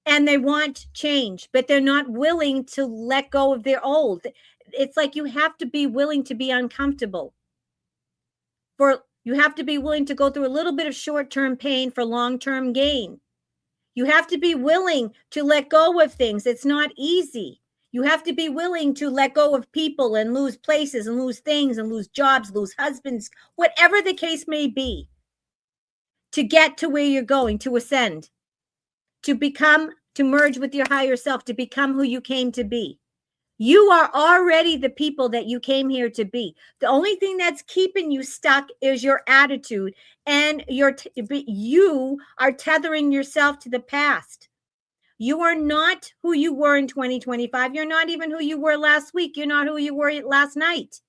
And they want change, but they're not willing to let go of their old. It's like you have to be willing to be uncomfortable. You have to be willing to go through a little bit of short-term pain for long-term gain. You have to be willing to let go of things. It's not easy. You have to be willing to let go of people and lose places and lose things and lose jobs, lose husbands, whatever the case may be, to get to where you're going, to ascend, to merge with your higher self, to become who you came to be. You are already the people that you came here to be. The only thing that's keeping you stuck is your attitude, and you are tethering yourself to the past. You are not who you were in 2025. You're not even who you were last week. You're not who you were last night.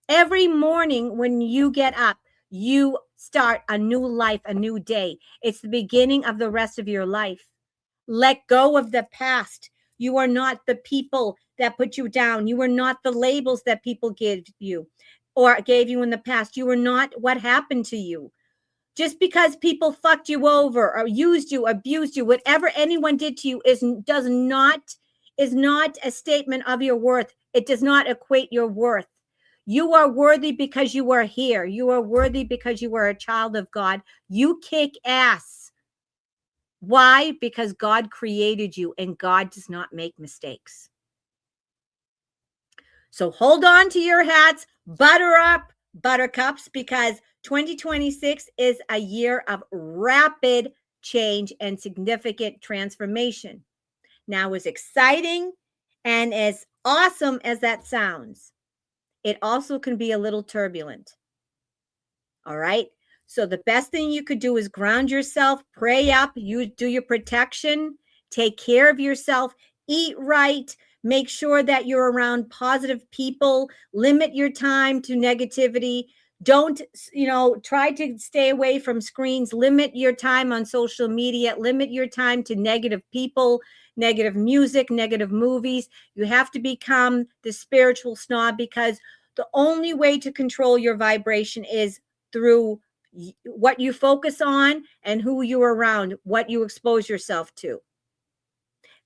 Every morning when you get up, you start a new life, a new day. It's the beginning of the rest of your life. Let go of the past. You are not the people that put you down. You are not the labels that people gave you or gave you in the past. You are not what happened to you. Just because people fucked you over or used you, abused you, whatever anyone did to you is not a statement of your worth. It does not equate your worth. You are worthy because you are here. You are worthy because you are a child of God. You kick ass. Why? Because God created you, and God does not make mistakes. So hold on to your hats, butter up, buttercups, because 2026 is a year of rapid change and significant transformation. Now, as exciting and as awesome as that sounds, it also can be a little turbulent. All right. So the best thing you could do is ground yourself, pray up, you do your protection, take care of yourself, eat right, make sure that you're around positive people, limit your time to negativity. Don't, try to stay away from screens, limit your time on social media, limit your time to negative people, negative music, negative movies. You have to become the spiritual snob, because The only way to control your vibration is through what you focus on and who you're around, what you expose yourself to.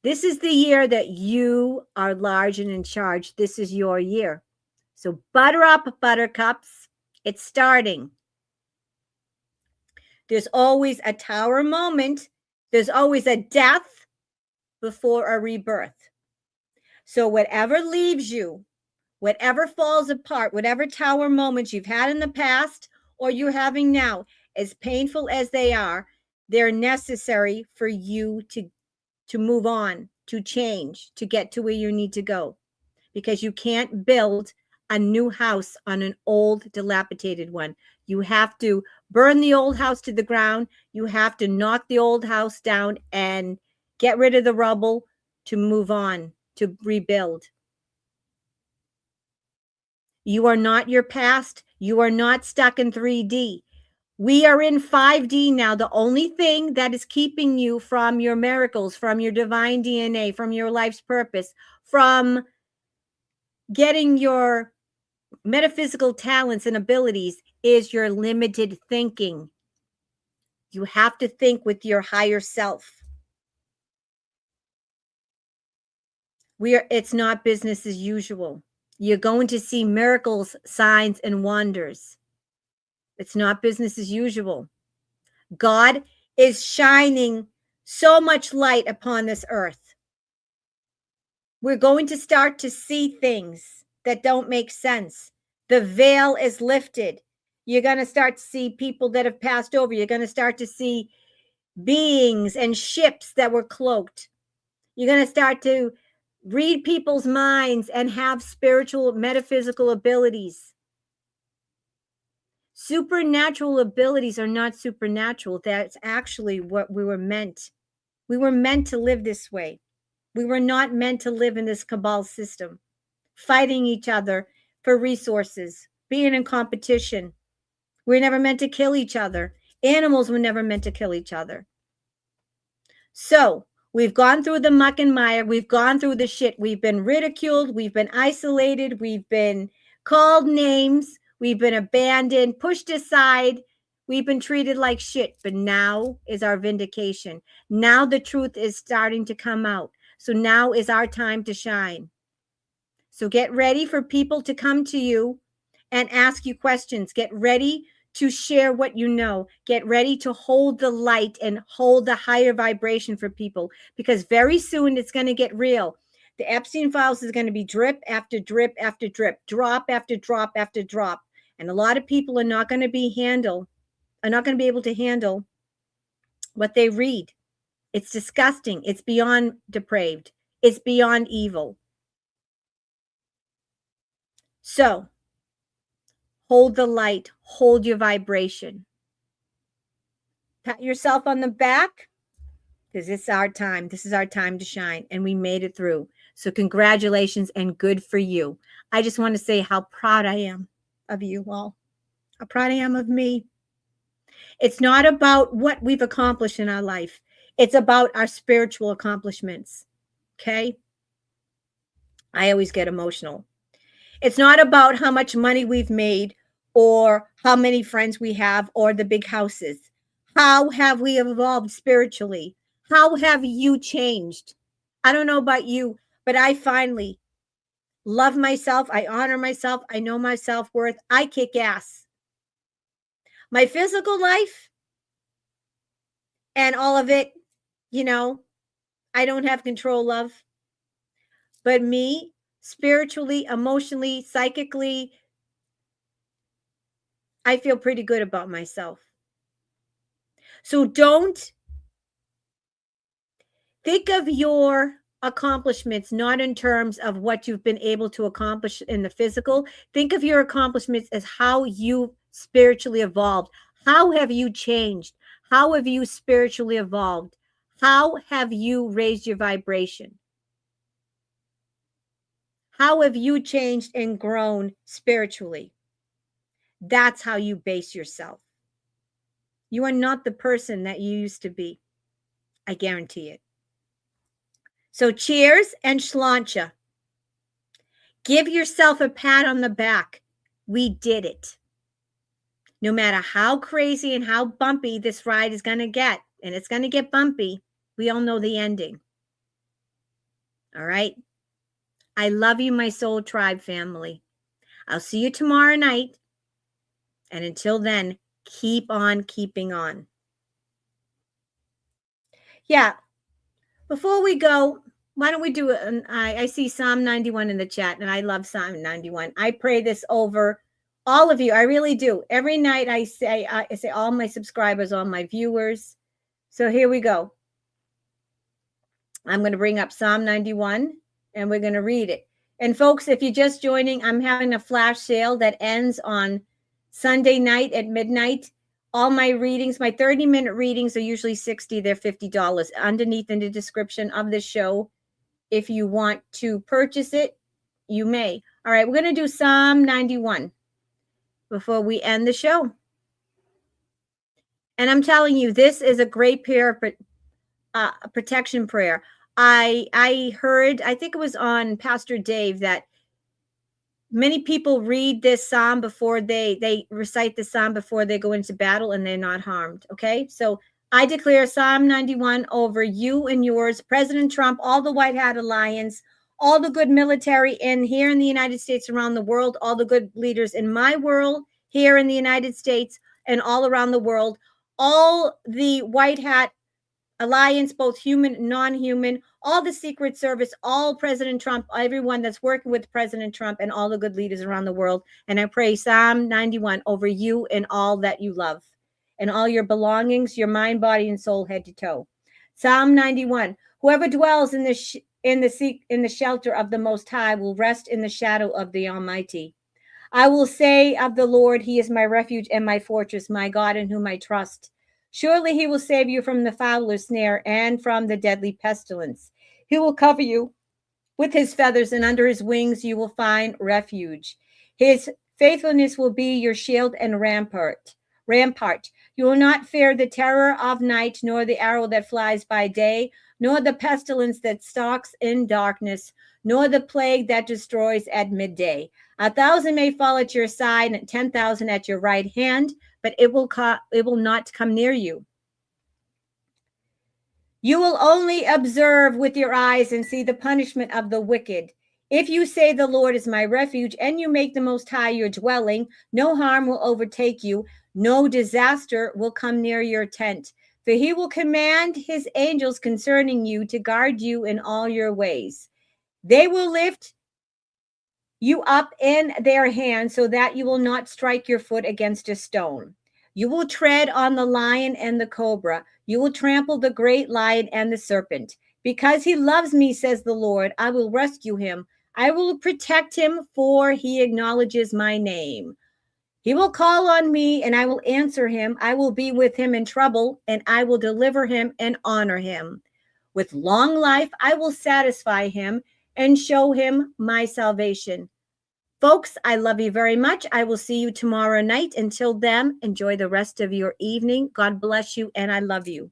This is the year that you are large and in charge. This is your year. So butter up, buttercups. It's starting. There's always a tower moment. There's always a death before a rebirth. So whatever leaves you, whatever falls apart, whatever tower moments you've had in the past or you're having now, as painful as they are, they're necessary for you to move on, to change, to get to where you need to go. Because you can't build a new house on an old, dilapidated one. You have to burn the old house to the ground. You have to knock the old house down and get rid of the rubble to move on, to rebuild. You are not your past. You are not stuck in 3D. We are in 5D now. The only thing that is keeping you from your miracles, from your divine DNA, from your life's purpose, from getting your metaphysical talents and abilities is your limited thinking. You have to think with your higher self. It's not business as usual. You're going to see miracles, signs, and wonders. It's not business as usual. God is shining so much light upon this earth. We're going to start to see things that don't make sense. The veil is lifted. You're going to start to see people that have passed over. You're going to start to see beings and ships that were cloaked. You're going to start to read people's minds and have spiritual, metaphysical abilities. Supernatural abilities are not supernatural. That's actually what we were meant. We were meant to live this way. We were not meant to live in this cabal system, fighting each other for resources, being in competition. We're never meant to kill each other. Animals were never meant to kill each other. So we've gone through the muck and mire. We've gone through the shit. We've been ridiculed. We've been isolated. We've been called names. We've been abandoned, pushed aside. We've been treated like shit. But now is our vindication. Now the truth is starting to come out. So now is our time to shine. So get ready for people to come to you and ask you questions. Get ready to share what you know. Get ready to hold the light and hold the higher vibration for people, because very soon it's going to get real. The Epstein files is going to be drip after drip after drip, drop after drop after drop. And a lot of people are not going to be able to handle what they read. It's disgusting. It's beyond depraved. It's beyond evil. So hold the light, hold your vibration. Pat yourself on the back, because it's our time. This is our time to shine, and we made it through. So congratulations and good for you. I just want to say how proud I am of you all. How proud I am of me. It's not about what we've accomplished in our life. It's about our spiritual accomplishments. Okay? I always get emotional. It's not about how much money we've made or how many friends we have or the big houses. How have we evolved spiritually? How have you changed? I don't know about you, but I finally love myself. I honor myself. I know my self-worth. I kick ass. My physical life and all of it, I don't have control of. But me, spiritually, emotionally, psychically, I feel pretty good about myself. So don't think of your accomplishments not in terms of what you've been able to accomplish in the physical. Think of your accomplishments as how you spiritually evolved. How have you changed? How have you spiritually evolved? How have you raised your vibration? How have you changed and grown spiritually? That's how you base yourself. You are not the person that you used to be. I guarantee it. So cheers and schlancha. Give yourself a pat on the back. We did it. No matter how crazy and how bumpy this ride is going to get, and it's going to get bumpy, we all know the ending. All right? I love you, my soul tribe family. I'll see you tomorrow night. And until then, keep on keeping on. Yeah. Before we go, why don't we do it? I see Psalm 91 in the chat, and I love Psalm 91. I pray this over all of you. I really do. Every night I say all my subscribers, all my viewers. So here we go. I'm going to bring up Psalm 91, and we're going to read it. And folks, if you're just joining, I'm having a flash sale that ends on Sunday night at midnight. All my readings, my 30-minute readings are usually $60. They're $50 underneath in the description of the show. If you want to purchase it, you may. All right, we're going to do Psalm 91 before we end the show. And I'm telling you, this is a great prayer, protection prayer. I heard, I think it was on Pastor Dave, that many people read this psalm before they recite the psalm before they go into battle, and they're not harmed. Okay, so I declare Psalm 91 over you and yours, President Trump, all the White Hat Alliance, all the good military here in the United States, around the world, all the good leaders in my world, here in the United States, and all around the world, all the White Hat Alliance, both human and non-human, all the Secret Service, all President Trump, everyone that's working with President Trump, and all the good leaders around the world. And I pray Psalm 91 over you and all that you love, and all your belongings, your mind, body, and soul, head to toe. Psalm 91, whoever dwells in the shelter of the Most High will rest in the shadow of the Almighty. I will say of the Lord, he is my refuge and my fortress, my God in whom I trust. Surely he will save you from the fowler's snare and from the deadly pestilence. He will cover you with his feathers, and under his wings you will find refuge. His faithfulness will be your shield and rampart. You will not fear the terror of night, nor the arrow that flies by day, nor the pestilence that stalks in darkness, nor the plague that destroys at midday. 1,000 may fall at your side and 10,000 at your right hand, but it will not come near you. You will only observe with your eyes and see the punishment of the wicked. If you say the Lord is my refuge, and you make the Most High your dwelling, no harm will overtake you, no disaster will come near your tent. For he will command his angels concerning you to guard you in all your ways. They will lift you up in their hands so that you will not strike your foot against a stone. You will tread on the lion and the cobra. You will trample the great lion and the serpent. Because he loves me, says the Lord, I will rescue him. I will protect him, for he acknowledges my name. He will call on me, and I will answer him. I will be with him in trouble, and I will deliver him and honor him. With long life, I will satisfy him and show him my salvation. Folks, I love you very much. I will see you tomorrow night. Until then, enjoy the rest of your evening. God bless you, and I love you.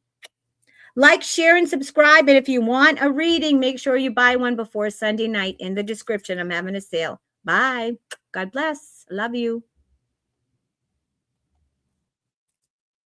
Like, share, and subscribe. And if you want a reading, make sure you buy one before Sunday night. In the description, I'm having a sale. Bye. God bless. I love you.